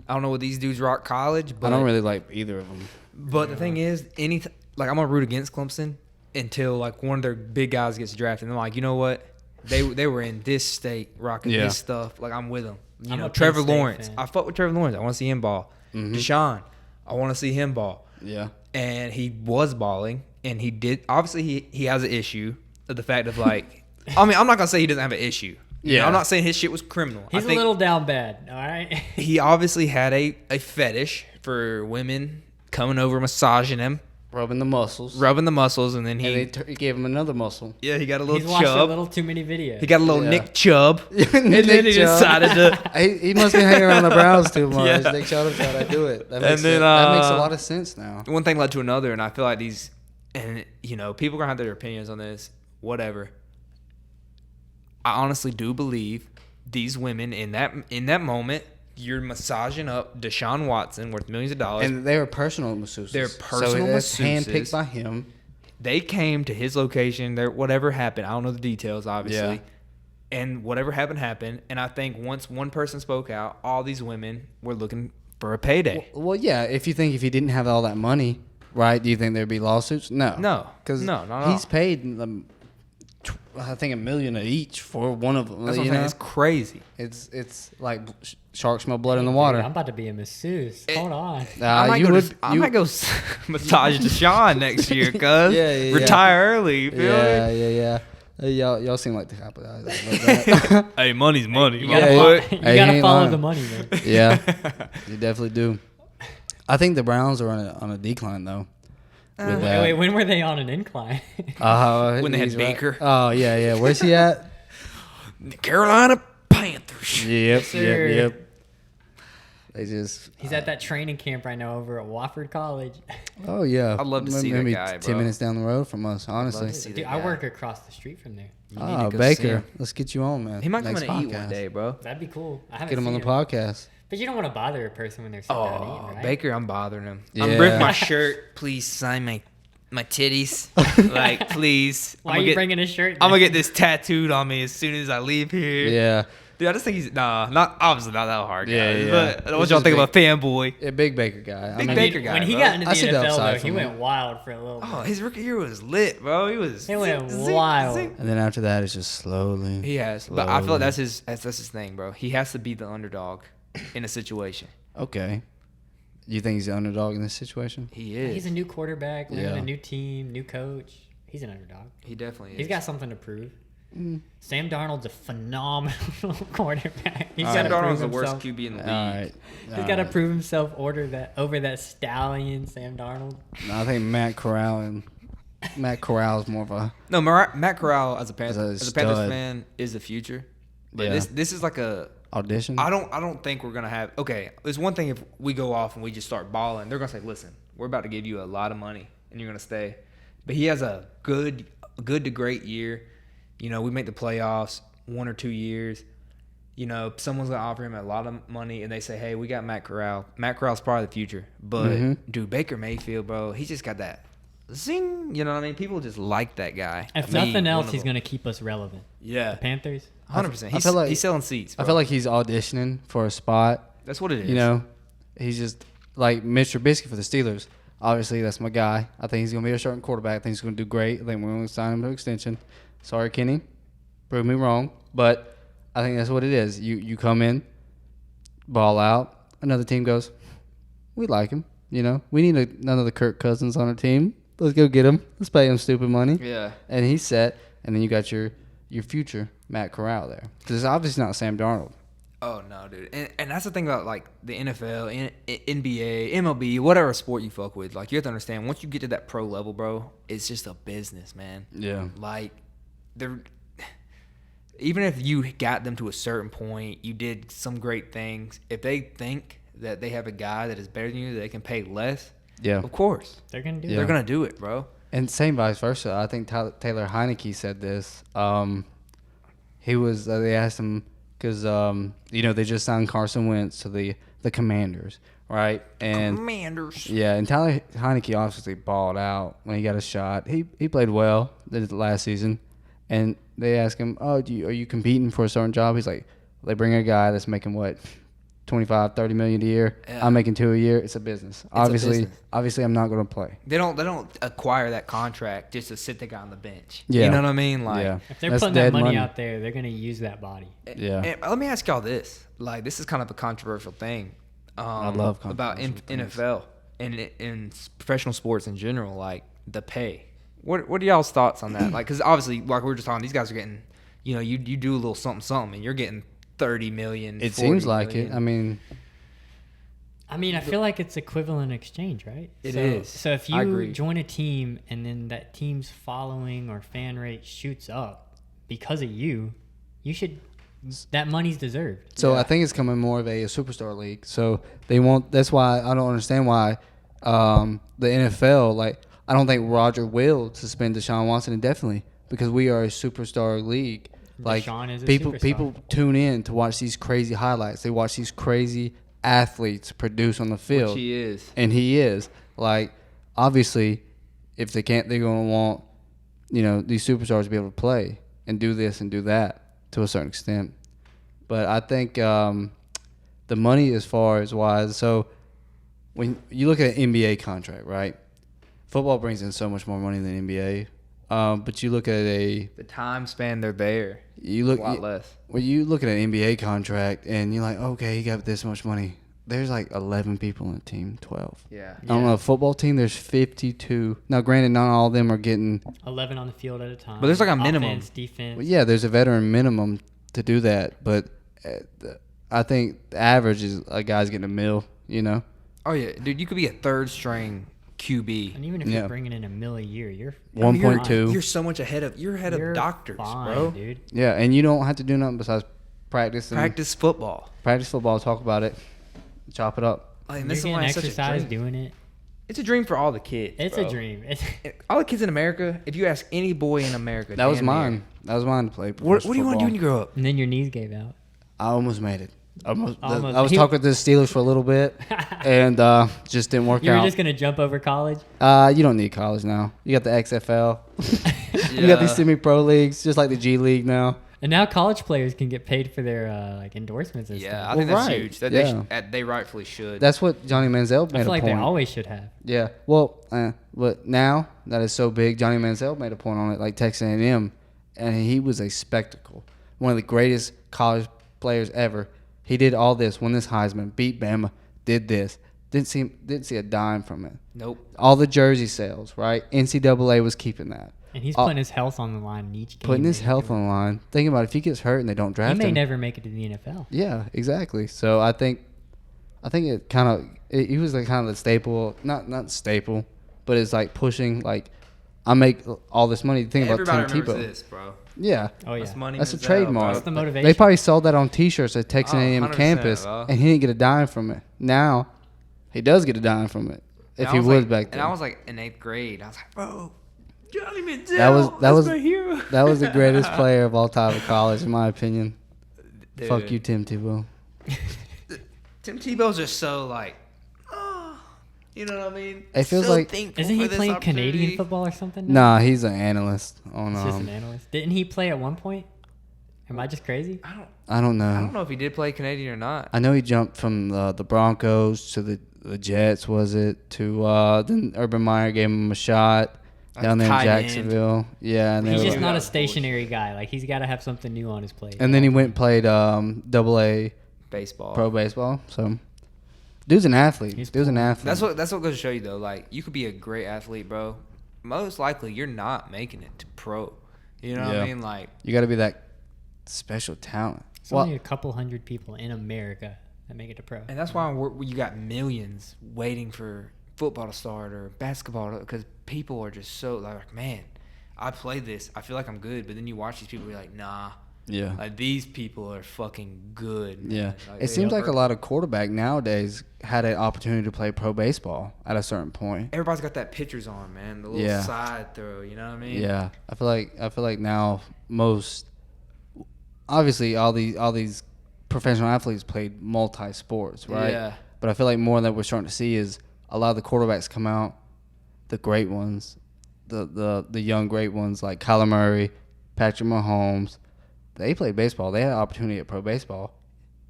I don't know what these dudes rock college, but I don't really like either of them. But the thing is, I'm gonna root against Clemson until like one of their big guys gets drafted. And I'm like, you know what? They were in this state rocking Yeah. this stuff. Like I'm with them. I'm a Penn Trevor State Lawrence. fan. I fuck with Trevor Lawrence. I want to see him ball. Deshaun. I want to see him ball. Yeah. And he was balling, and he did. Obviously, he has an issue of the fact of like. I mean, I'm not gonna say he doesn't have an issue. Yeah. I'm not saying his shit was criminal. He's I a think little down bad. All right. he obviously had a fetish for women coming over, massaging him, Rubbing the muscles. rubbing the muscles, and then And he gave him another muscle. he got a He's little watched a chub. little too many videos. He got a little Yeah. Nick Chubb, and Nick then he Chubb. decided to. He must be hanging around the Browns too much. Yeah. Nick Chubb tried to do it. That And makes, then, that makes a lot of sense now. One thing led to another, and I feel like these, and people are gonna have their opinions on this. Whatever. I honestly do believe these women in that moment, you're massaging up Deshaun Watson worth millions of dollars. And they were personal masseuses. They're personal so it's masseuses. handpicked by him. They came to his location. Whatever happened, I don't know the details, obviously. Yeah. And whatever happened. And I think once one person spoke out, all these women were looking for a payday. Well, yeah. If you think if he didn't have all that money, right? Do you think there'd be lawsuits? No. No. Because No, not at he's all. paid I think $1 million each for one of them. That's what I'm saying. It's crazy. It's like sharks smell blood in the water. Dude, I'm about to be a masseuse. Hold on. I might go massage Deshaun next year, cuz. Yeah. Retire early. You feel me? Yeah. Y'all seem like the type of guys that love that. Hey, money's money. You Hey, gotta ain't follow lying. the money, man. Yeah, you definitely do. I think the Browns are on a decline though. With that. Wait, when were they on an incline? When they had he's right. Baker. Oh yeah. Where's he at? Carolina Panthers. Yep. sir. They just. He's at that training camp right now over at Wofford College. Oh yeah. I'd love to see that Maybe guy, 10 bro. minutes down the road from us, honestly. to see Dude, that I guy. work across the street from there. You need Oh, to go see Baker, him. let's get you on, man. He might come Next in and eat podcast. one day, bro. That'd be cool. I haven't Get him on the seen podcast. But you don't want to bother a person when they're sitting down eating, Oh, right? Baker, I'm bothering him. Yeah. I'm ripping my shirt. Please sign my titties. Like, please. Why are you bringing his shirt? I'm gonna then? get this tattooed on me as soon as I leave here. Yeah. Dude, I just think he's not obviously not that hard. Yeah, Guys, yeah. But what He's y'all just think about fanboy? A big Baker guy. Big I mean, Baker guy, When he bro. got into I the see the NFL, upside though, from he him. went wild for a little bit. Oh, his rookie year was lit, bro. He was. He went wild. And then after that, it's just slowly. He has, but I feel like that's his thing, bro. He has to be the underdog in a situation. Okay. You think he's the underdog in this situation? He is. He's a new quarterback, learning Yeah. a new team, new coach. He's an underdog. He definitely is. He's got something to prove. Sam Darnold's a phenomenal quarterback. He's All got right. to prove Darnold's the worst himself. QB in the All league. right. He's got to prove himself over that stallion, Sam Darnold. No, I think Matt Corral is more of a. No, Matt Corral as a As a Panthers stud. fan is the future. But Yeah. this is like a. Audition? I don't think we're gonna have. Okay, it's one thing if we go off and we just start balling. They're gonna say, "Listen, we're about to give you a lot of money and you're gonna stay." But he has a good to great year. You know, we make the playoffs 1 or 2 years. You know, someone's gonna offer him a lot of money, and they say, "Hey, we got Matt Corral. Matt Corral's probably the future." But dude, Baker Mayfield, bro, he just got that zing. You know what I mean? People just like that guy. If Me, nothing one else, of he's them. going to keep us relevant. Yeah, The Panthers. 100%. I feel like- He's selling seats. I Bro. feel like he's auditioning for a spot. That's what it is. You know, he's just like Mitch Trubisky for the Steelers. Obviously, that's my guy. I think he's going to be a starting quarterback. I think he's going to do great. I think we're going to sign him to an extension. Sorry, Kenny. Prove me wrong. But I think that's what it is. You come in, ball out. Another team goes, we like him. You know, we need another Kirk Cousins on our team. Let's go get him. Let's pay him stupid money. Yeah. And he's set. And then you got your future Matt Corral there. Because it's obviously not Sam Darnold. Oh no, dude, and that's the thing about like the NFL, NBA, MLB, whatever sport you fuck with. Like you have to understand, once you get to that pro level, bro, it's just a business, man. Yeah. Like they're even if you got them to a certain point, you did some great things. If they think that they have a guy that is better than you, that they can pay less. Yeah. Of course, They're going to do Yeah. they're it. gonna do it, bro. And same vice versa. I think Taylor Heineke said this. He was. They asked him because they just signed Carson Wentz to the Commanders, right? And Commanders. yeah, and Taylor Heineke obviously balled out when he got a shot. He played well this last season, and they asked him, "Oh, are you competing for a certain job?" He's like, "They bring a guy that's making what." 25, 30 million a year. Yeah. I'm making 2 a year. It's a business. business. Obviously, I'm not going to play. They don't acquire that contract just to sit the guy on the bench. Yeah. You know what I mean? Like, Yeah. If they're That's putting that dead money out there, they're going to use that body. Yeah. And let me ask y'all this. Like, this is kind of a controversial thing. I love about controversial things. NFL and in professional sports in general, like the pay. What are y'all's thoughts on that? Like, because obviously, like we were just talking, these guys are getting, you do a little something, and you're getting 30 million. It 40 seems like million. it. I mean, I feel like it's equivalent exchange, right? It so, is. So if I you agree. join a team and then that team's following or fan rate shoots up because of you, that money's deserved. so Yeah. I think it's coming more of a superstar league. So they won't. That's why I don't understand why the NFL. Like, I don't think Roger will suspend Deshaun Watson indefinitely because we are a superstar league. Like Deshaun is a people superstar. tune in to watch these crazy highlights. They watch these crazy athletes produce on the field. Which he is. And he is. Like, obviously, if they can't, they're going to want, these superstars to be able to play and do this and do that to a certain extent. But I think the money as far as wise, so when you look at an NBA contract, right? Football brings in so much more money than NBA. But you look at The time span they're there. a lot less. Well, you look at an NBA contract and you're like, okay, he got this much money. There's like 11 people on the team, 12. Yeah. On a football team, there's 52. Now, granted, not all of them are getting. 11 on the field at a time. But there's like a minimum. Offense, defense. Well, yeah, there's a veteran minimum to do that, but I think the average is a guy's getting $1 million. You know. Oh yeah, dude, you could be a third string QB. And even if you're bringing in $1 million a year, you're 1.2. You're so much ahead of doctors, fine, bro. dude. Yeah, and you don't have to do nothing besides practice football. Practice football. Talk about it. Chop it up. Like, You're this is getting why it's such a exercise dream. doing it. It's a dream for all the kids. It's bro. a dream. All the kids in America. If you ask any boy in America, That was damn mine. near, That was mine to play. What do you want to do when you grow up? And then your knees gave out. I almost made it. Almost. I was talking to the Steelers for a little bit, and just didn't work You were out. just going to jump over college? You don't need college now. You got the XFL. You got these semi-pro leagues, just like the G League now. And now college players can get paid for their like endorsements and Yeah, stuff. I think Well, that's right. huge. That Yeah. they rightfully should. That's what Johnny Manziel I made feel a like point. they always should have. Yeah. Well, but now that is so big, Johnny Manziel made a point on it, like Texas A&M, and he was a spectacle. One of the greatest college players ever. He did all this, won this Heisman, beat Bama, did this. Didn't see a dime from it. Nope. All the jersey sales, right? NCAA was keeping that. And he's putting his health on the line in each game. Putting his health on the line. Think about it, if he gets hurt and they don't He draft may him. never make it to the NFL. Yeah, exactly. So I think it kind of he was like kind of the staple, not staple, but it's like pushing like I make all this money. Think about Everybody Tim remembers Tebow. this, bro. Yeah, Oh, yeah. That's money. that's a Manziel, trademark. That's the motivation. They probably sold that on T-shirts at Texas Oh, A&M 100%, campus, bro. and he didn't get a dime from it. Now he does get a dime from it if he was back then. And I was like in 8th grade. I was like, bro, Johnny Manziel. That was my hero. That was the greatest player of all time in college, in my opinion. Dude. Fuck you, Tim Tebow. Tim Tebow's just so like, you know what I mean? It feels so like- thankful Isn't he for this playing Canadian opportunity. football or something? now? Nah, he's an analyst on. He's just an analyst. Didn't he play at one point? Am I just crazy? I don't I don't know. know if he did play Canadian or not. I know he jumped from the Broncos to the Jets, was it? To then Urban Meyer gave him a shot down there in tight end. Jacksonville. Yeah, and they He's were just like- not a That's bullshit. stationary guy. Like he's got to have something new on his plate. and then he went and played AA Baseball. pro baseball. So, dude's an athlete. He's Dude's an athlete. That's what goes to show you though. Like you could be a great athlete, bro. Most likely you're not making it to pro. You know what Yeah. I mean? Like You got to be that special talent. It's only a couple hundred people in America that make it to pro. and that's why you got millions waiting for football to start or basketball because people are just so like, man, I played this. I feel like I'm good. But then you watch these people, you're like, nah. Yeah. Like these people are fucking good. Man. Yeah. Like, It they seems like a are- lot of quarterback nowadays had an opportunity to play pro baseball at a certain point. Everybody's got that pitcher's arm, man. The little Yeah. side throw. You know what I mean? Yeah, I feel like now most, obviously all these professional athletes played multi sports, right? Yeah. But I feel like more that we're starting to see is a lot of the quarterbacks come out, the great ones, the young great ones like Kyler Murray, Patrick Mahomes. They played baseball. They had an opportunity at pro baseball,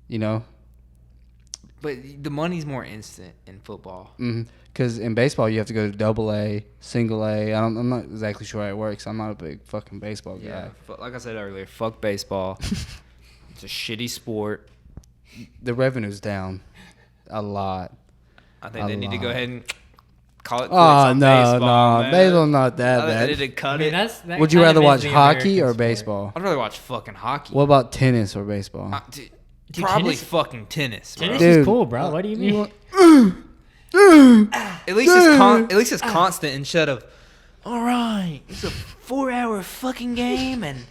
you know. But the money's more instant in football. Because in baseball you have to go to double A, single A. I'm not exactly sure how it works. I'm not a big fucking baseball guy. Yeah. Like I said earlier, fuck baseball. It's a shitty sport. The revenue's down a lot. I think A they need to go lot. ahead and call it quits Oh on baseball, no, man. baseball's not that I think bad. they need to cut I mean, it. that Would you kind rather of is watch the hockey American or sport. baseball? I'd rather watch fucking hockey. What about tennis or baseball? Dude, Dude, probably tennis- fucking tennis. Bro. Tennis Dude. is cool, bro. What do you mean? At least it's constant instead of, all right, it's a 4-hour fucking game and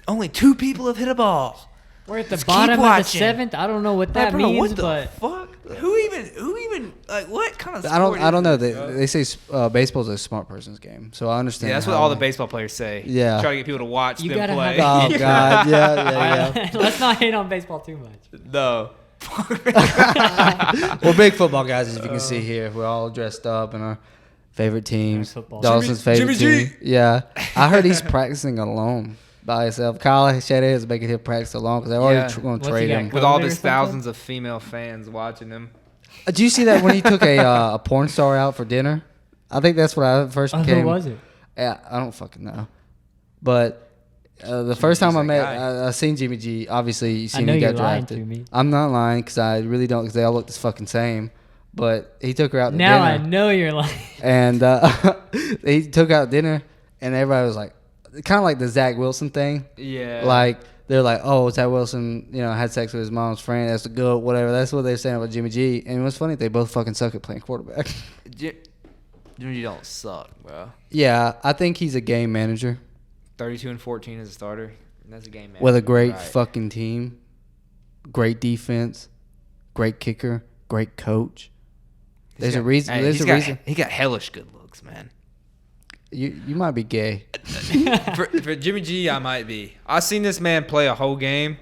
only 2 people have hit a ball. We're at the Just bottom keep of the watching. 7th. I don't know what that Like, bro, means, what the but fuck? Who even like what kind of? I don't know. Sport is this, bro? They say baseball's a smart person's game, so I understand. Yeah, that's what how all the they- baseball players say. Yeah. Try to get people to watch You them gotta play. have Oh god, yeah. let's not hate on baseball too much. No. We're big football guys, as you can see here. We're all dressed up in our favorite teams. football. Dawson's favorite Jimmy G. team. Yeah, I heard he's practicing alone by himself. Kyle Schneider is making him practice alone because they're already Yeah. going What's to he trade got, him. With all COVID or his something? thousands of female fans watching him. Did you see that when he took a porn star out for dinner? I think that's what I first Oh, came. who was it? Yeah, I don't fucking know. But the first time I seen Jimmy G, obviously you seen know he got you're lying drafted. to me. I'm not lying because I really don't, because they all look the fucking same. But he took her out to Now dinner. I know you're lying. And he took out dinner, and everybody was like, kind of like the Zach Wilson thing. Yeah. Like, they're like, oh, Zach Wilson, had sex with his mom's friend. That's the goat, whatever. That's what they're saying about Jimmy G. And what's funny, they both fucking suck at playing quarterback. Jimmy don't suck, bro. Yeah, I think he's a game manager 32-14 as a starter. That's a game manager. with a great Right. fucking team, great defense, great kicker, great coach. There's a reason. Hey, There's a reason. He got hellish good looks, man. You might be gay. for Jimmy G, I might be. I seen this man play a whole game,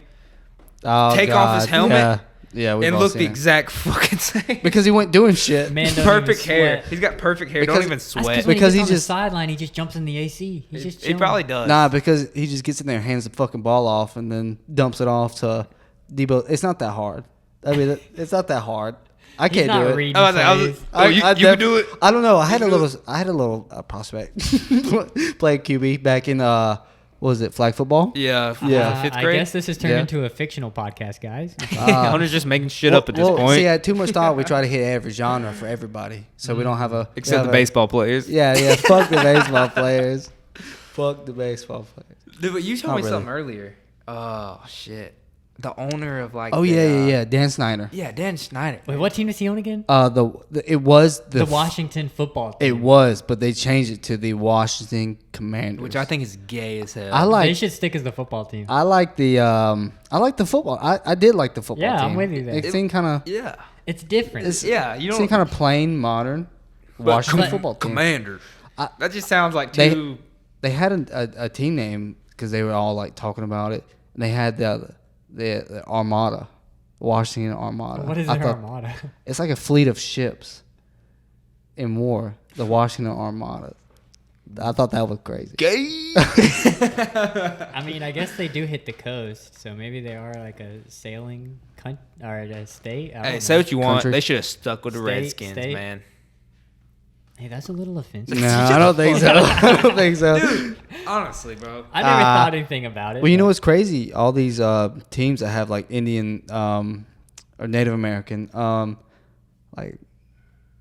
Oh, take off his God. helmet, Yeah, we've and all look seen the it. exact fucking same. Because he wasn't doing shit. Man, don't Perfect even hair. sweat. He's got perfect hair. Because- Don't even That's sweat. when Because he he gets on the just- sideline, he just jumps in the AC. He's just He chilling. probably does. Nah, because he just gets in there, hands the fucking ball off, and then dumps it off to Debo. It's not that hard. I mean, it's not that hard. I He's can't not do it. reading I was- plays. Oh, you can do it? I don't know. I had a little prospect play QB back in what was it, flag football? Yeah. Yeah. Fifth I grade. guess this has turned Yeah. into a fictional podcast, guys. Hunter's just making shit up at this point. See, at Too Much Thought, we try to hit every genre for everybody, so we don't have a Except the baseball players. Yeah. Fuck the baseball players. Fuck the baseball players. Dude, but you told Not me really. something earlier. Oh shit. The owner of like. Oh the, yeah. Dan Snyder. Yeah, Dan Schneider. Wait, what team does he own again? It was The Washington football team. It was, but they changed it to the Washington Commanders, Which I think is gay as hell. I They like. should stick as the football team. I like the football. I did like the football Yeah, team. I'm with you there. It seemed kind of Yeah. It's different. Yeah. You don't. seemed kind of plain, modern Washington but- football team. Commanders. I- That just sounds like They- too. They had a team name because they were all like talking about it. And they had the Armada, Washington Armada. What is I their thought- armada? It's like a fleet of ships in war. The Washington Armada. I thought that was crazy. Gay. I mean, I guess they do hit the coast, so maybe they are like a sailing or a state. I don't Hey, know. say what you want. Country. They should have stuck with the State, Redskins, state. man. Hey, that's a little offensive. No, I don't think so. I don't think so. Dude, honestly, bro. I never thought anything about it. Well, you know but- what's crazy? All these teams that have like Indian or Native American like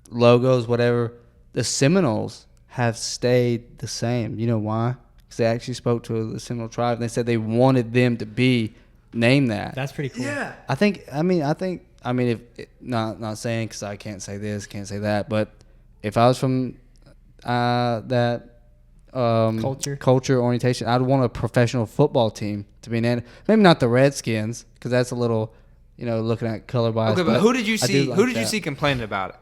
logos, whatever, the Seminoles have stayed the same. You know why? Because they actually spoke to the Seminole tribe and they said they wanted them to be named that. That's pretty cool. Yeah. I think. If not saying because I can't say this, can't say that, but if I was from that culture orientation, I'd want a professional football team to be named. Maybe not the Redskins because that's a little, looking at color bias. Okay, but who did you I see? do like Who did you that. see complaining about it?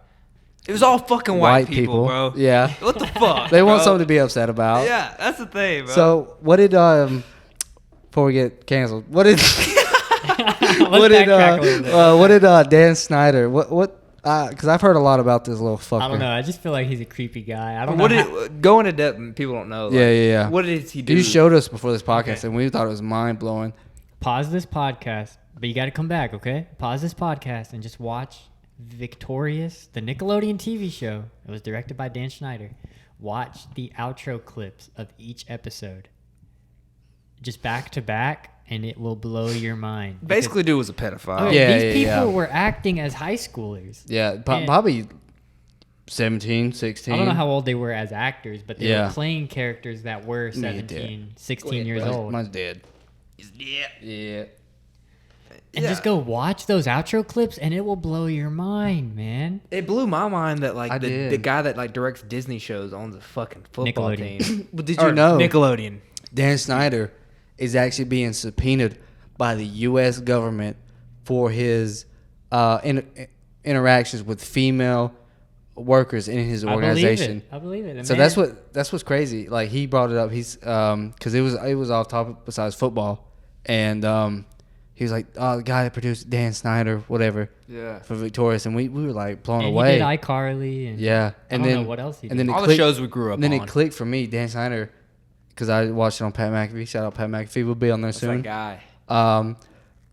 It was all fucking white people, bro. Yeah, What the fuck? they want bro? something to be upset about. Yeah, that's the thing, bro. So what did before we get canceled? What did Let's what did backtrack a little bit. Dan Snyder? What? Because I've heard a lot about this little fucker. I don't know. I just feel like he's a creepy guy. I don't what know. did go into depth? And people don't know. Like, Yeah. What did he do? You showed us before this podcast, Okay. and we thought it was mind blowing. Pause this podcast, but you got to come back, okay? Pause this podcast and just watch Victorious, the Nickelodeon TV show. It was directed by Dan Schneider. Watch the outro clips of each episode, just back to back, and it will blow your mind. Basically, dude was a pedophile. Okay, Yeah, these yeah, people yeah. were acting as high schoolers. Yeah, And- probably 17, 16. I don't know how old they were as actors, but they Yeah. were playing characters that were Yeah, 17, 16 years Mine's- old. Mine's dead. Yeah. Yeah. And just go watch those outro clips, and it will blow your mind, man. It blew my mind that I like the did. guy that like directs Disney shows owns a fucking football Nickelodeon. team. But did Or you know Nickelodeon? Dan Snyder is actually being subpoenaed by the U.S. government for his interactions with female workers in his organization. I believe it. And So man, that's what's crazy. Like he brought it up. He's because it was off topic besides football, and he was like, oh, the guy that produced Dan Snyder, whatever, Yeah. for Victorious, and we were like blown and away. he did iCarly. And Yeah, and I don't then know what else he and did. then it All the clicked, shows we grew up and then on. it clicked for me, Dan Snyder, because I watched it on Pat McAfee. Shout out Pat McAfee. We'll be on there That's soon. that guy.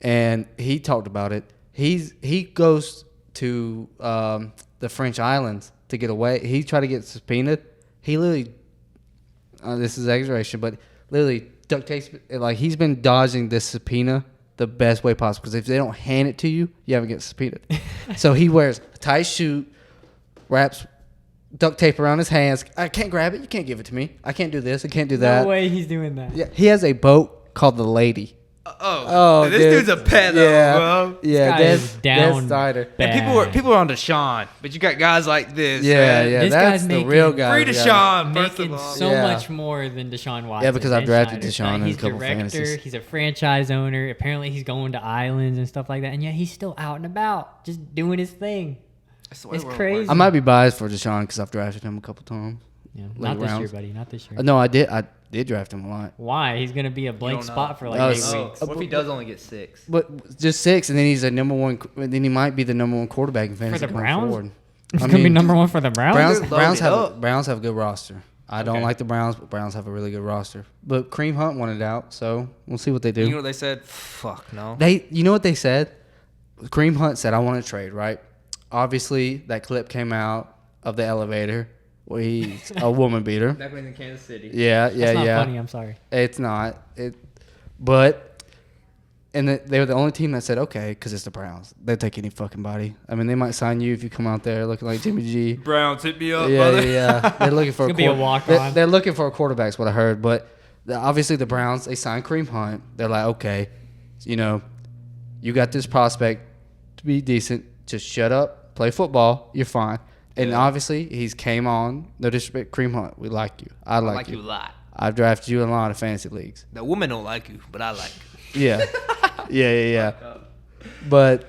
And he talked about it. He goes to the French islands to get away. He tried to get subpoenaed. He literally this is exaggeration, but literally duct tape. Like he's been dodging this subpoena the best way possible because if they don't hand it to you, you haven't get subpoenaed. So he wears a tight suit, wraps duct tape around his hands. I can't grab it. You can't give it to me. I can't do this. I can't do that. No way he's doing that. Yeah, he has a boat called the Lady. Oh, this dude. dude's a pet, Yeah, bro. yeah, guy that's is down Snyder. bad. And people are on Deshaun, but you got guys like this. Yeah, man. yeah, This that's guy's the real making- guy. Free Deshaun, first of Making all. so Yeah. much more than Deshaun Watson. Yeah, because I've and drafted Schneider. Deshaun in a He's couple director. fantasies. He's a franchise owner. Apparently, he's going to islands and stuff like that, and yet he's still out and about, just doing his thing. That's the way It's the world crazy. works. I might be biased for Deshaun because I've drafted him a couple times. Yeah, Late not this year, rounds. buddy. Not this year. No, I did draft him a lot. Why? He's gonna be a blank don't know. spot for like Oh, 8 so- weeks. What if he does only get 6? But just 6, and then he's a number one. Then he might be the number one quarterback in fantasy the going Browns? forward. He's gonna be number one for the Browns. Browns They're loaded up. Browns have a good roster. I don't Okay. like the Browns, but Browns have a really good roster. But Kareem Hunt wanted out, so we'll see what they do. You know what they said? Fuck no. You know what they said? Kareem Hunt said, "I want to trade." Right? Obviously, that clip came out of the elevator where he's a woman beater. Back when he was in Kansas City. Yeah, That's not yeah. funny. I'm sorry. It's not. They were the only team that said okay because it's the Browns. They'll take any fucking body. I mean, they might sign you if you come out there looking like Jimmy G. Browns hit me up, Yeah, brother. yeah. They're looking for It's gonna be a walk-on. They're looking for a quarterback. Is what I heard. But obviously the Browns, they signed Kareem Hunt. They're like, okay, you got this prospect to be decent. Just shut up, play football. You're fine. And Yeah. obviously he's came on. No disrespect, Kareem Hunt. We like you. I I like, like you a lot. I've drafted you in a lot of fantasy leagues. The women don't like you, but I like you. Yeah, yeah. But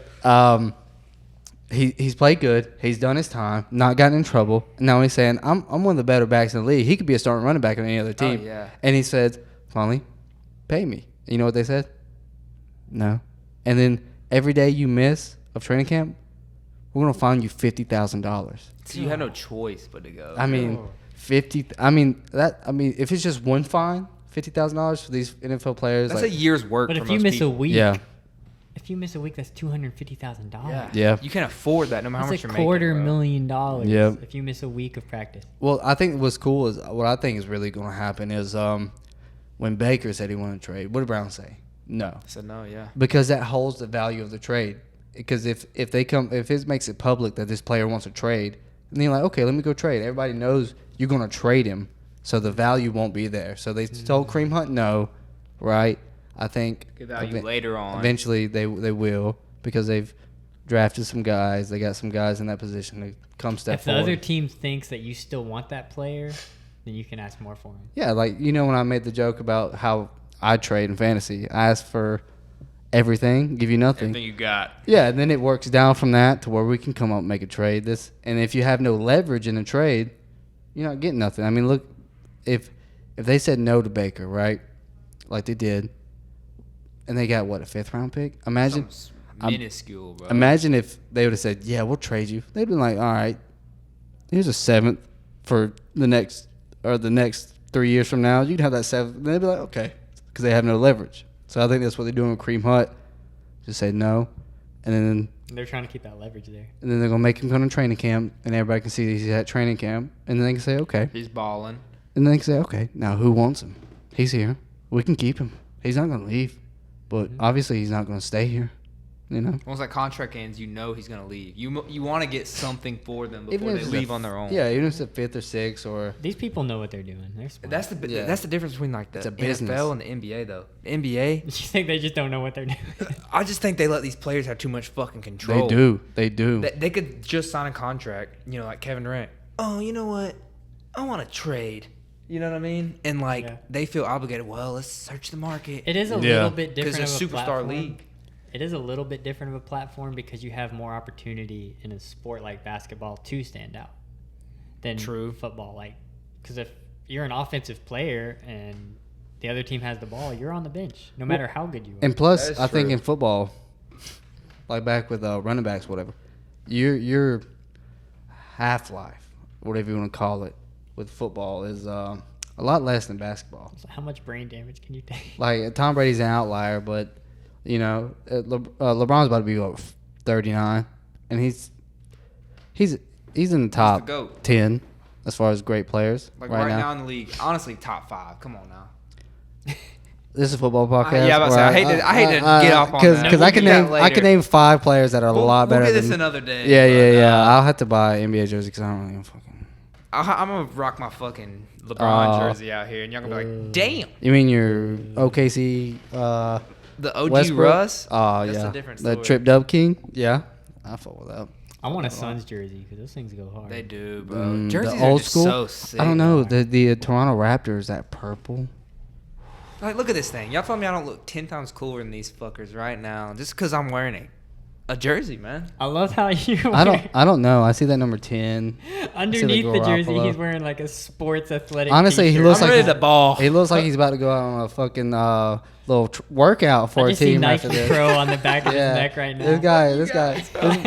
he's played good. He's done his time. Not gotten in trouble. Now he's saying, I'm one of the better backs in the league. He could be a starting running back on any other team. yeah. And he said, finally, pay me. You know what they said? No. And then every day you miss of training camp, we're gonna fine you $50,000. So you had no choice but to go. I mean, if it's just one fine, $50,000 for these NFL players. that's like, a year's work. But for if you most miss people. a week, yeah. if you miss a week, that's $250,000. Yeah. Yeah. You can't afford that no matter how That's much a you're quarter making. million dollars. Yep. If you miss a week of practice. Well, I think what's cool is what I think is really going to happen is when Baker said he wanted to trade, what did Brown say? No, I said no, yeah. because that holds the value of the trade. Because if it makes it public that this player wants to trade, and then you're like, okay, let me go trade. Everybody knows you're going to trade him, so the value won't be there. So they told Kareem Hunt no, right? I think Good value later on. eventually they will because they've drafted some guys. They got some guys in that position to come step If the forward. other team thinks that you still want that player, then you can ask more for him. Yeah, like when I made the joke about how I trade in fantasy, I ask for everything, give you nothing. Everything you got. Yeah, and then it works down from that to where we can come up and make a trade. And if you have no leverage in a trade, you're not getting nothing. I mean, look, if they said no to Baker, right, like they did, and they got what, a 5th round pick? Imagine Minuscule, bro. Imagine if they would have said, yeah, we'll trade you. They'd been like, all right, here's a 7th for the next 3 years from now. You'd have that 7th. They'd be like, okay, because they have no leverage. So I think that's what they're doing with Kareem Hunt. Just say no, and then They're trying to keep that leverage there. they're going to make him come to training camp, and everybody can see he's at training camp, and then they can say, okay. He's balling. And then they can say, okay, now who wants him? He's here. We can keep him. He's not going to leave. But obviously he's not going to stay here. Once that contract ends, you know he's gonna leave. You want to get something for them before if they it's leave a- on their own. Yeah, even if it's a 5th or 6th or These people know what they're doing. They're smart. That's the Yeah. that's the difference between like the It's a business. NFL and the NBA though. The NBA, You think they just don't know what they're doing? I just think they let these players have too much fucking control. They do. They could just sign a contract, like Kevin Durant. Oh, you know what? I want to trade. You know what I mean? And Yeah. they feel obligated. Well, let's search the market. It is a Yeah. little bit Because different it's a of a superstar platform. league. It is a little bit different of a platform because you have more opportunity in a sport like basketball to stand out than True. football. Because if you're an offensive player and the other team has the ball, you're on the bench, no matter how good you are. And plus, That is I think true. in football, like back with running backs, whatever, your half-life, whatever you want to call it, with football is a lot less than basketball. So how much brain damage can you take? Like Tom Brady's an outlier, but LeBron's about to be 39, and he's in the top GOAT. 10 as far as great players Like right now. in the league, honestly, top 5. Come on now. This is a football podcast. Yeah, I was about to say, I hate to get off on that. Because We'll I can do that name later. 5 players that are a lot better We'll get than. this another day. Yeah. I'll have to buy an NBA jersey because I don't really fucking. I'm gonna rock my fucking LeBron jersey out here, and y'all gonna be like, "Damn." You mean your OKC? The OG Westbrook? Russ. Oh That's yeah. a different The story. Trip Dub King. Yeah, I fuck with that. I want a Suns jersey because those things go hard. They do, bro. The Jerseys old are just school. so sick. I don't know. The Toronto Raptors, that purple. Like, look at this thing. Y'all tell me I don't look 10 times cooler than these fuckers right now just because I'm wearing a jersey, man. I love how you. I don't know. I see that number 10. Underneath the jersey, Garoppolo. he's wearing like a sports athletic. Honestly, he t-shirt. looks I'm like ready to ball. He looks like he's about to go out on a fucking little workout for I a just see team Nike after this. Pro on the back of Yeah. his neck right now.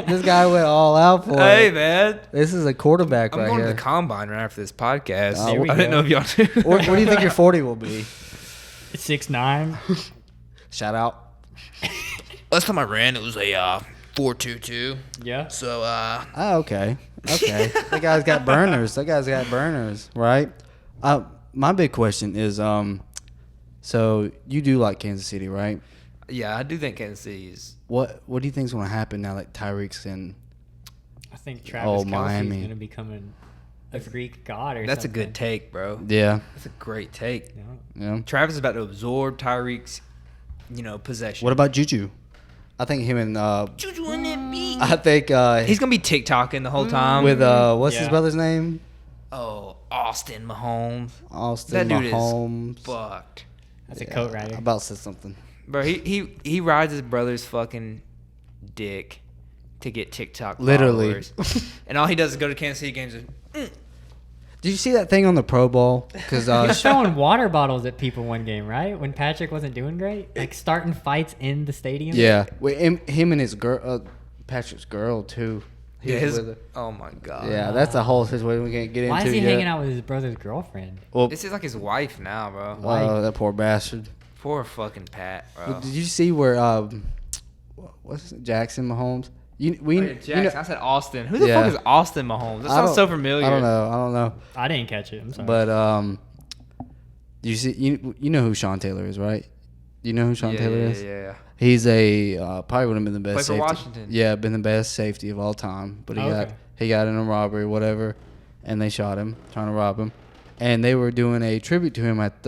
This guy went all out for Hey, it. man. This is a quarterback I'm right going here. to the combine right after this podcast. There we I didn't go. know if y'all knew. What do you think your 40 will be? 6'9". Shout out. Last time I ran, it was a 4.22. Yeah. So, Oh, okay. That guy's got burners. Right? My big question is, so you do like Kansas City, right? yeah, I do think Kansas City is. What do you think's going to happen now that Tyreek's in? I think Travis Kelce's Miami. going to become a Greek god or That's a something. good take, bro. Yeah. That's a great take. Yeah. Yeah. Travis is about to absorb Tyreek's, possession. What about Juju? I think him and Juju on that beat? I think He's gonna be TikToking the whole time. with what's his Yeah. brother's name? Austin Mahomes. Austin That dude Mahomes. is fucked, That's a coat rider. I about said something. bro. He rides his brother's fucking dick to get TikTok Literally. followers. And all he does is go to Kansas City games and Did you see that thing on the Pro Bowl? Because He's throwing water bottles at people one game, right? When Patrick wasn't doing great, like starting fights in the stadium. yeah, him and his girl, Patrick's girl too. He was with her. oh my god. Yeah, that's a whole situation we can't get into. Why is he yet. hanging out with his brother's girlfriend? Well, This is like his wife now, bro. oh, that poor bastard. Poor fucking Pat, bro. Did you see where what's it, Jackson Mahomes? Jackson. I said Austin. Who the Yeah. fuck is Austin Mahomes? That sounds so familiar. I don't know. I didn't catch it. I'm sorry. But you see, you know who Sean Taylor is, right? You know who Sean Taylor is? Yeah. He's a probably would have been the best Played for safety. Washington. Yeah, been the best safety of all time. But he got in a robbery, whatever, and they shot him trying to rob him. And they were doing a tribute to him at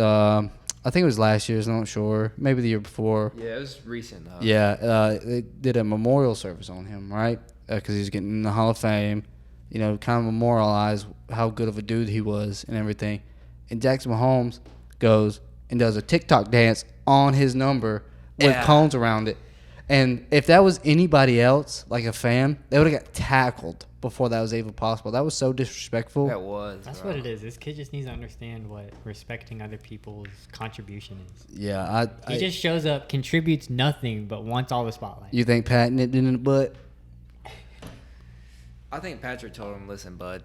I think it was last year's. I'm not sure. Maybe the year before. Yeah, it was recent though. Yeah, they did a memorial service on him, right? Because he's getting in the Hall of Fame. Kind of memorialize how good of a dude he was and everything. And Jackson Mahomes goes and does a TikTok dance on his number with cones around it. And if that was anybody else, like a fan, they would have got tackled before that was even possible. That was so disrespectful. That was. That's bro. what it is. This kid just needs to understand what respecting other people's contribution is. Yeah, He just shows up, contributes nothing, but wants all the spotlight. You think Pat nipped it in the butt? I think Patrick told him, "Listen, bud,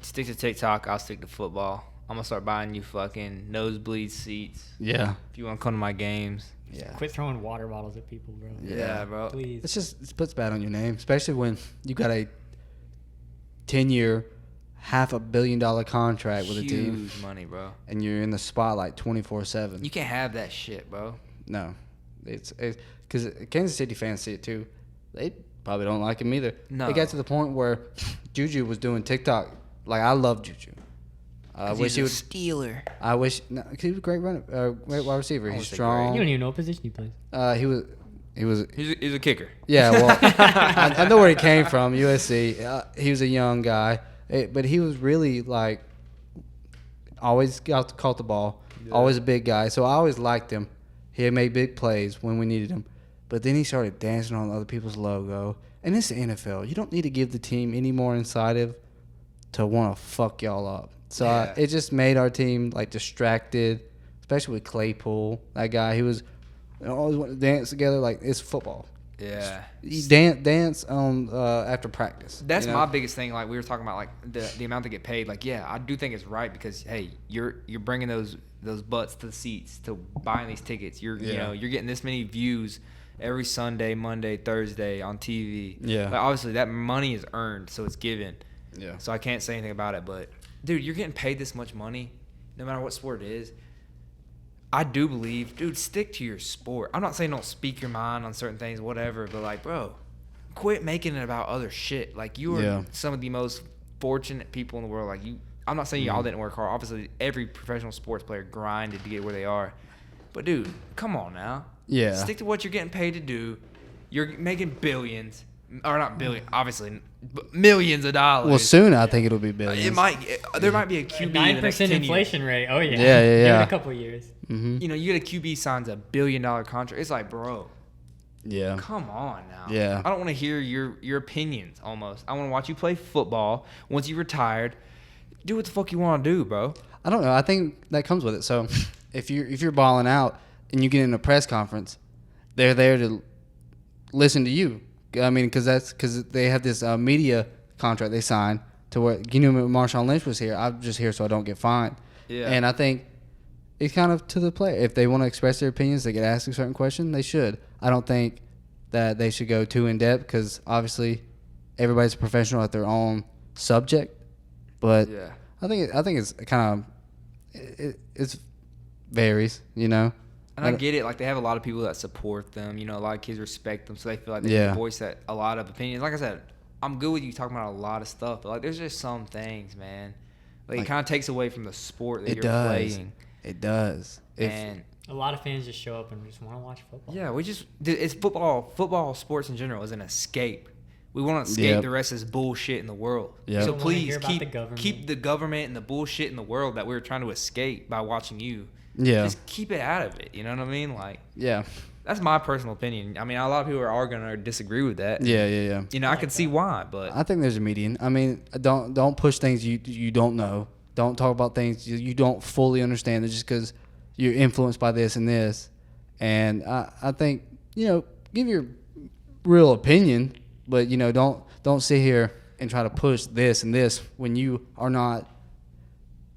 stick to TikTok. I'll stick to football. I'm gonna start buying you fucking nosebleed seats Yeah. if you want to come to my games." Yeah. Quit throwing water bottles at people, bro. Yeah, bro. Please. It puts bad on your name, especially when you got a 10-year, $500 million contract with a team, Huge money, bro. and you're in the spotlight 24/7. You can't have that shit, bro. No, it's because Kansas City fans see it too. They probably don't like him either. No. It got to the point where Juju was doing TikTok. Like, I love Juju. I wish he would. Steeler. I wish. No, 'cause he was a great great wide receiver. I He's wouldn't say strong. You don't even know what position he plays. He was. He's a kicker. Yeah, well, I know where he came from, USC. He was a young guy, but he was really like always caught the ball, always a big guy. So I always liked him. He had made big plays when we needed him, but then he started dancing on other people's logo. And it's the NFL. You don't need to give the team any more incentive to want to fuck y'all up. So it just made our team like distracted, especially with Claypool. That guy, he was always want to dance together like it's football. Yeah. You dance on after practice. That's my biggest thing. Like we were talking about, like the amount they get paid. Like, yeah, I do think it's right because hey, you're bringing those butts to the seats to buying these tickets. You're you're getting this many views every Sunday, Monday, Thursday on TV. Yeah. But obviously that money is earned, so it's given. Yeah. So I can't say anything about it. But, dude, you're getting paid this much money, no matter what sport it is. I do believe, dude, stick to your sport. I'm not saying don't speak your mind on certain things, whatever, but, like, bro, quit making it about other shit. Like, you are some of the most fortunate people in the world. Like, I'm not saying y'all didn't work hard. Obviously, every professional sports player grinded to get where they are. But, dude, come on now. Yeah. Stick to what you're getting paid to do. You're making billions. Or not billions, obviously, but millions of dollars. Well, soon I think it'll be billions. There might be a QB. 9% inflation rate. Oh, yeah. Yeah. Give it a couple of years. Mm-hmm. You know, you get a QB signs $1 billion contract. It's like, bro. Yeah. Come on now. Yeah. I don't want to hear your opinions almost. I want to watch you play football. Once you're retired, do what the fuck you want to do, bro. I don't know. I think that comes with it. So if you're balling out and you get in a press conference, they're there to listen to you. I mean, because they have this media contract they signed to where, you know, Marshawn Lynch was here. I'm just here so I don't get fined. Yeah. And I think it's kind of to the player. If they want to express their opinions, they get asked a certain question, they should. I don't think that they should go too in depth because obviously everybody's a professional at their own subject. But Yeah. I think it's kind of it varies, you know. And I get it. Like, they have a lot of people that support them. You know, a lot of kids respect them, so they feel like they can voice that a lot of opinions. Like I said, I'm good with you talking about a lot of stuff, but, like, there's just some things, man. Like, it kind of takes away from the sport that you're playing. It does. And a lot of fans just show up and just want to watch football. yeah, it's football. Football, sports in general is an escape. We want to escape the rest of this bullshit in the world. Yep. So Don't wanna please hear about the government. keep the government and the bullshit in the world that we're trying to escape by watching you. Yeah. Just keep it out of it. You know what I mean? Like, Yeah. that's my personal opinion. I mean, a lot of people are going to disagree with that. Yeah. You know, I can see why, but I think there's a median. I mean, don't push things you don't know. Don't talk about things you don't fully understand just because you're influenced by this and this. And I think, you know, give your real opinion, but, you know, don't sit here and try to push this and this when you are not,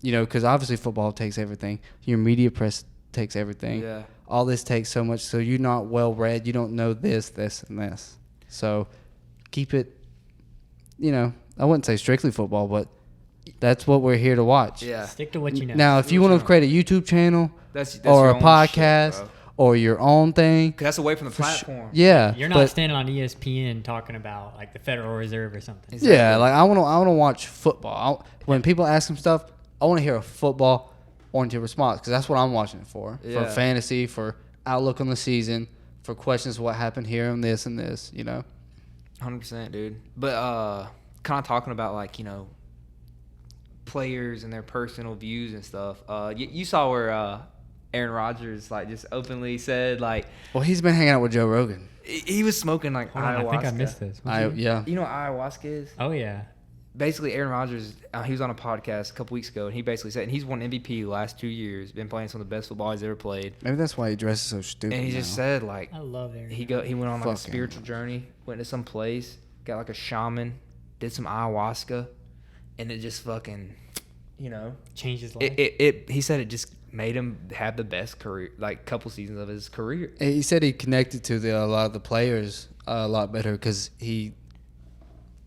you know, because obviously football takes everything. Your media press takes everything. Yeah. All this takes so much. So you're not well read. You don't know this, and this. So keep it, you know, I wouldn't say strictly football, but that's what we're here to watch. yeah. Stick to what you know. Now, if you want to create a YouTube channel That's or your a own podcast shit, bro. or your own thing, 'Cause that's away from the platform. yeah. You're not but- standing on ESPN talking about like the Federal Reserve or something. Exactly. Yeah, like I want to watch football. When people ask them stuff, I want to hear a football-oriented response because that's what I'm watching it for. Yeah. For fantasy, for outlook on the season, for questions of what happened here and this and this, you know? 100%, dude. But kind of talking about, like, you know, players and their personal views and stuff. You saw where Aaron Rodgers, like, just openly said, like, Well, he's been hanging out with Joe Rogan. he was smoking, like, Hold on, ayahuasca. I think I missed this. Yeah. You know what ayahuasca is? Oh yeah. Basically, Aaron Rodgers, he was on a podcast a couple weeks ago, and he basically said, and he's won MVP the last 2 years, been playing some of the best football he's ever played. Maybe that's why he dresses so stupid. And he just now. said, like, I love Aaron. he went on, like, a Fucking- spiritual journey, went to some place, got, like, a shaman, did some ayahuasca, and it just fucking, you know, Changed his life. he said it just made him have the best career, like, couple seasons of his career. He said he connected to a lot of the players a lot better because he,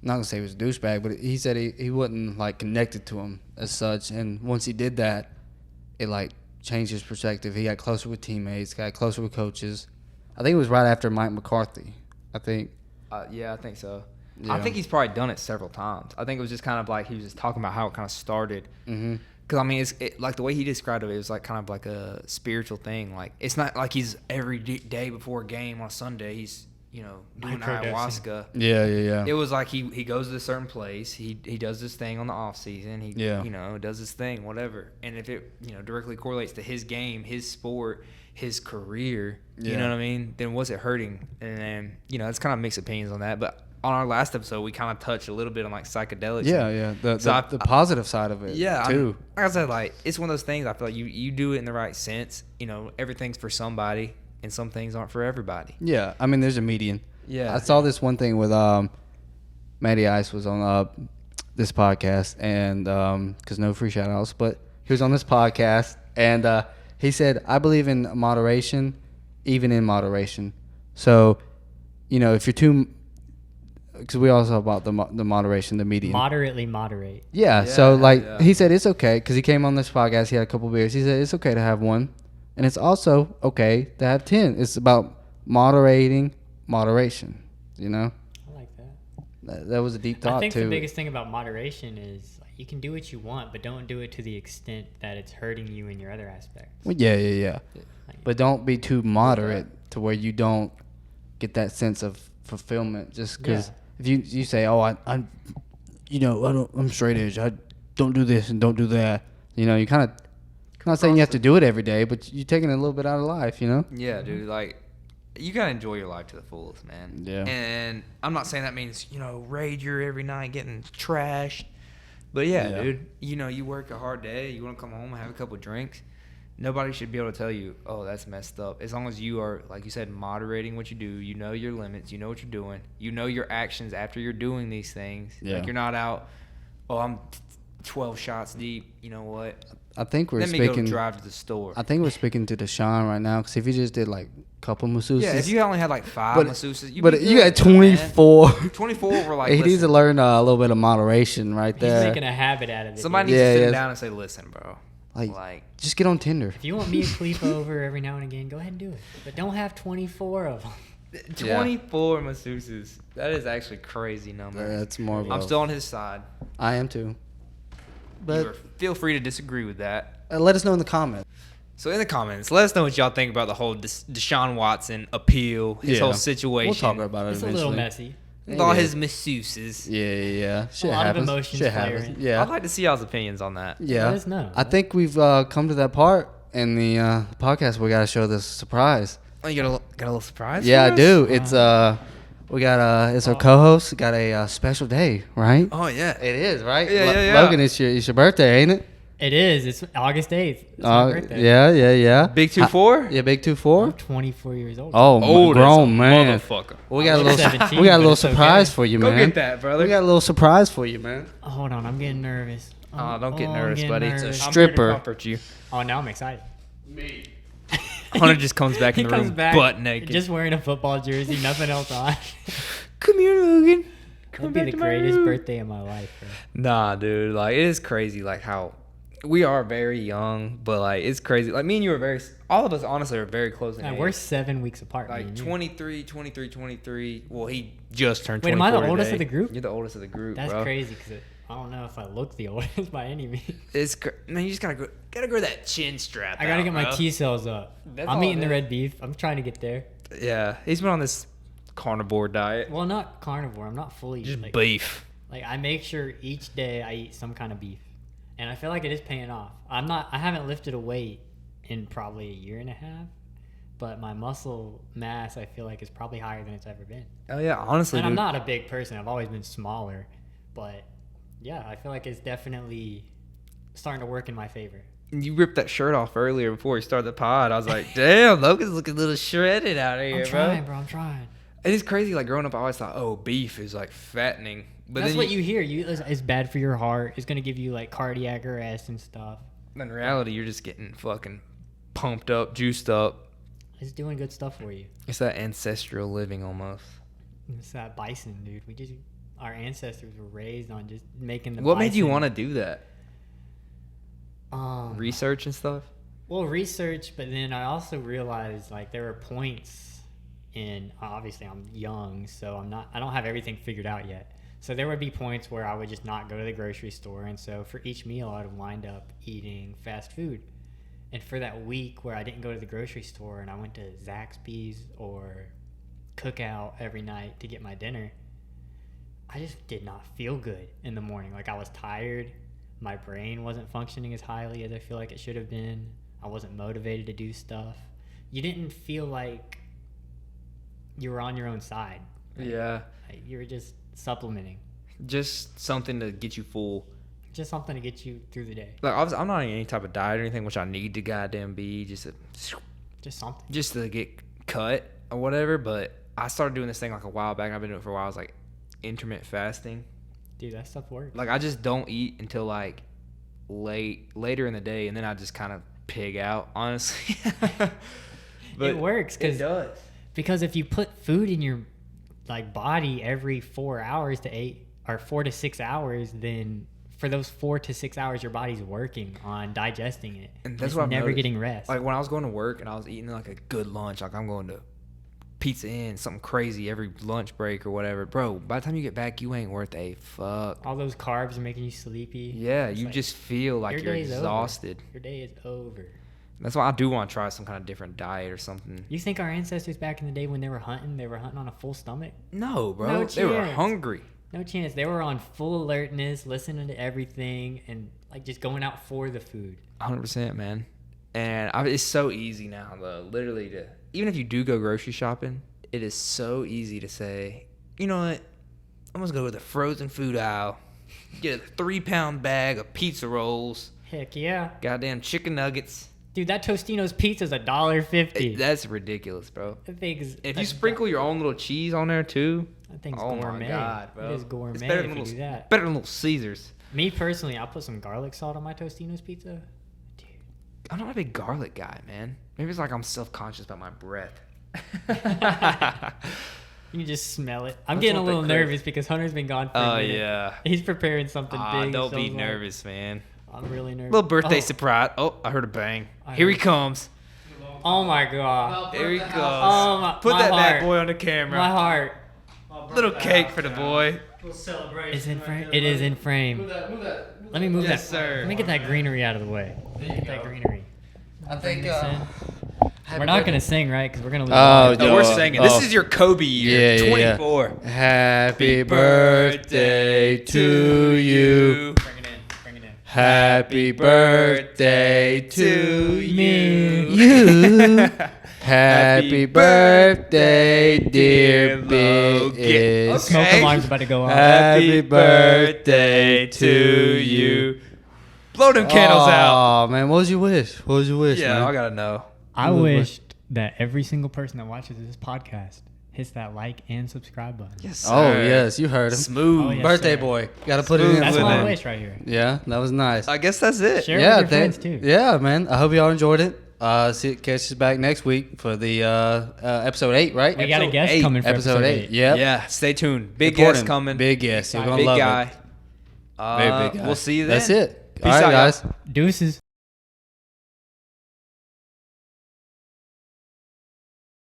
not gonna say he was a douchebag, but he said he wasn't like connected to him as such. And once he did that, it like changed his perspective. He got closer with teammates, got closer with coaches. I think it was right after Mike McCarthy. I think. Yeah, I think so. Yeah. I think he's probably done it several times. I think it was just kind of like he was just talking about how it kind of started. Mm-hmm. Because, I mean, like the way he described it was like kind of like a spiritual thing. Like, it's not like he's every day before a game on a Sunday, he's, you know, doing Microdosing. ayahuasca. Yeah. It was like he goes to a certain place. He does this thing on the off season. He Yeah. you know, does this thing, whatever. And if it, you know, directly correlates to his game, his sport, his career, you Yeah. know what I mean? Then what's it hurting? And then, you know, it's kind of mixed opinions on that. But on our last episode, we kind of touched a little bit on like psychedelics. Yeah. The positive side of it. Yeah, too. like I said, like it's one of those things. I feel like you do it in the right sense. You know, everything's for somebody, and some things aren't for everybody. Yeah, I mean, there's a median. Yeah. I saw this one thing with Matty Ice was on this podcast, and because no free shout outs, but he was on this podcast, and he said, I believe in moderation, even in moderation. So, you know, if you're too, because we also about the moderation, the median. Moderately moderate. Yeah, so he said it's okay because he came on this podcast. He had a couple beers. He said it's okay to have one, and it's also okay to have 10. It's about moderation. You know. I like that. That was a deep thought I think too. the biggest thing about moderation is you can do what you want, but don't do it to the extent that it's hurting you in your other aspects. Well, yeah. But don't be too moderate to where you don't get that sense of fulfillment. Just because if you say, "Oh, I'm straight edge. I don't do this and don't do that." You know, you kind of. I'm not saying you have to do it every day, but you're taking a little bit out of life. You know. Yeah, dude. Like, you gotta enjoy your life to the fullest, man. Yeah. And I'm not saying that means rager every night, getting trashed. But yeah, dude. You work a hard day. You want to come home and have a couple drinks. Nobody should be able to tell you, oh, that's messed up. As long as you are, like you said, moderating what you do. You know your limits. You know what you're doing. You know your actions after you're doing these things. Yeah. Like, you're not out, oh, I'm 12 shots deep. You know what? I think we're Let me speaking. go drive to the store. I think we're speaking to Deshaun right now because if he just did like a couple masseuses. Yeah, if you only had like 5 masseuses, but you got 24. 24 were like, he needs to learn a little bit of moderation right He's there. making a habit out of it. Somebody dude. needs to sit him down and say, listen, bro. Like, just get on Tinder. If you want me to sleep over every now and again, go ahead and do it. But don't have 24 of them. 24 masseuses. That is actually crazy number. That's more of I'm still on his side. I am too. But Feel free to disagree with that. let us know in the comments. So in the comments, let us know what y'all think about the whole Deshaun Watson appeal, his whole situation. We'll talk about it It's eventually. a little messy. With all his masseuses. Yeah. Shit A lot of happens. emotions Shit play happens. in. Yeah. I'd like to see y'all's opinions on that. Yeah. Let us know. I think we've come to that part in the podcast. We got to show this surprise. Oh, you got a little surprise? Yeah, for I us? do. It's we got it's our co-host. Got a special day, right? Oh yeah. It is, right? Yeah. Logan, it's your birthday, ain't it? It is. It's August 8th. It's my birthday. Yeah. Big 2-4? Yeah, big I'm 2-4. 24 years old. Oh, Old grown as a man. motherfucker. We got a I'm little 17, we got a but little it's okay. surprise for you, Go man. get that, brother. We got a little surprise for you, man. Oh, hold on. I'm getting nervous. Oh, don't get I'm nervous, getting buddy. nervous. It's a I'm here to stripper. comfort Comfort you. Oh, now I'm excited. Hunter just comes back in He the room comes back butt naked. just wearing a football jersey, nothing else on. Come here, Logan. That'd be the greatest birthday of my life, bro. Nah, dude. Like, it is crazy, like, how we are very young, but, like, it's crazy. Like, me and you are all of us, honestly, are very close in age. We're 7 weeks apart. me Like, and you. 23. Well, he just turned 24 Wait, am I the today. oldest of the group? You're the oldest of the group, That's bro. crazy because I don't know if I look the oldest by any means. Man, you just gotta grow that chin strap I gotta out, get my bro. T cells up. That's I'm all eating it the is. red beef. I'm trying to get there. Yeah, he's been on this carnivore diet. Well, not carnivore. I'm not fully Just like, beef. Like I make sure each day I eat some kind of beef, and I feel like it is paying off. I haven't lifted a weight in probably a year and a half, but my muscle mass I feel like is probably higher than it's ever been. Oh yeah, honestly, And I'm dude. not a big person. I've always been smaller, but yeah, I feel like it's definitely starting to work in my favor. You ripped that shirt off earlier before we started the pod. I was like, damn, Logan's looking a little shredded out here, I'm trying, bro. I'm trying. It is crazy. Like, growing up, I always thought, oh, beef is like fattening. But That's then what you hear. It's bad for your heart. It's gonna give you like cardiac arrest and stuff. in reality, you're just getting fucking pumped up, juiced up. It's doing good stuff for you. It's that ancestral living almost. It's that bison, dude. Our ancestors were raised on just making the. What made you bison. want to do that? Um, Research and stuff? Well, research, but then I also realized like there were points in. Obviously, I'm young, so I don't have everything figured out yet. So there would be points where I would just not go to the grocery store, and so for each meal, I'd wind up eating fast food. And for that week where I didn't go to the grocery store and I went to Zaxby's or Cookout every night to get my dinner, I just did not feel good in the morning. Like I was tired. My brain wasn't functioning as highly as I feel like it should have been. I wasn't motivated to do stuff. You didn't feel like you were on your own side. Yeah. Like, you were just supplementing. Just something to get you full. Just something to get you through the day. Like, obviously, I'm not on any type of diet or anything, which I need to goddamn be Just something. just to get cut or whatever. But I started doing this thing like a while back. I've been doing it for a while. It's like intermittent fasting. Dude, that stuff works. Like, I just don't eat until like later in the day, and then I just kind of pig out, honestly. It works it does. because if you put food in your like body every 4 hours to 8 or 4 to 6 hours, then for those 4 to 6 hours, your body's working on digesting it. And that's it's what I've never noticed. getting rest. Like when I was going to work and I was eating like a good lunch, like I'm going to Pizza Inn, something crazy every lunch break or whatever, bro. By the time you get back, you ain't worth a fuck. All those carbs are making you sleepy. Yeah, It's you like, just feel like you're day's over. exhausted. Your day is over. That's why I do want to try some kind of different diet or something. You think our ancestors back in the day when they were hunting on a full stomach? No, bro. No They were chance. hungry. No chance. They were on full alertness, listening to everything, and like just going out for the food. 100%, man. And it's so easy now, though. Literally, even if you do go grocery shopping, it is so easy to say, you know what? I'm gonna go to the frozen food aisle, get a 3-pound bag of pizza rolls, Heck yeah. goddamn chicken nuggets. Dude, that Tostino's pizza's $1.50. That's ridiculous, bro. That thing's If you sprinkle your own little cheese on there too, that thing's oh gourmet. my god, bro, It is gourmet it's better if than you little, do that. better than Little Caesars. Me personally, I'll put some garlic salt on my Tostino's pizza. Dude. I'm not a big garlic guy, man. Maybe it's like I'm self-conscious about my breath. You can just smell it. I'm That's getting a what they little crave. nervous because Hunter's been gone for Oh a minute. yeah. He's preparing something big. Don't so be I'm like, nervous, man. I'm really nervous. Little birthday Oh. surprise. Oh, I heard a bang. I Here he heard- comes. Oh my god. Here he goes. Oh, Put my that heart. bad boy on the camera. My heart. Little cake for the boy. It's in frame. It is in frame. Let me move Yes, that. sir. Let me get that greenery out of the way. Get that greenery. I think. We're not gonna sing, right? Because we're gonna lose. Oh, all the- No, we're Oh, singing. oh. This is your Kobe year. Yeah, yeah, yeah. 24. Happy birthday to you. Bring it in. Bring it in. Happy birthday to Me. you. Happy birthday, dear Logan. Big. Smoke Okay. alarm's about to go off. Happy birthday to you. Blow them candles out. Oh man, what was your wish? What was your wish, Yeah, man? I gotta know. I Ooh, wished that every single person that watches this podcast hits that like and subscribe button. Yes, Oh sir. yes, you heard him. Smooth. Oh, yes, Birthday sir. boy, gotta put it in. That's for my them. wish right here. Yeah, that was nice. I guess that's it. Share Yeah, it with your friends too. yeah, man. I hope y'all enjoyed it. Catch us back next week for the episode 8, right? We got a Episode guest 8. coming for Episode 8. Yeah. Yep. Yeah, stay tuned. Big Important. guest coming. Big guest. You're gonna Big love guy. it. Very big guy. We'll see you then. That's it. Peace All right, out, y'all. guys. Deuces.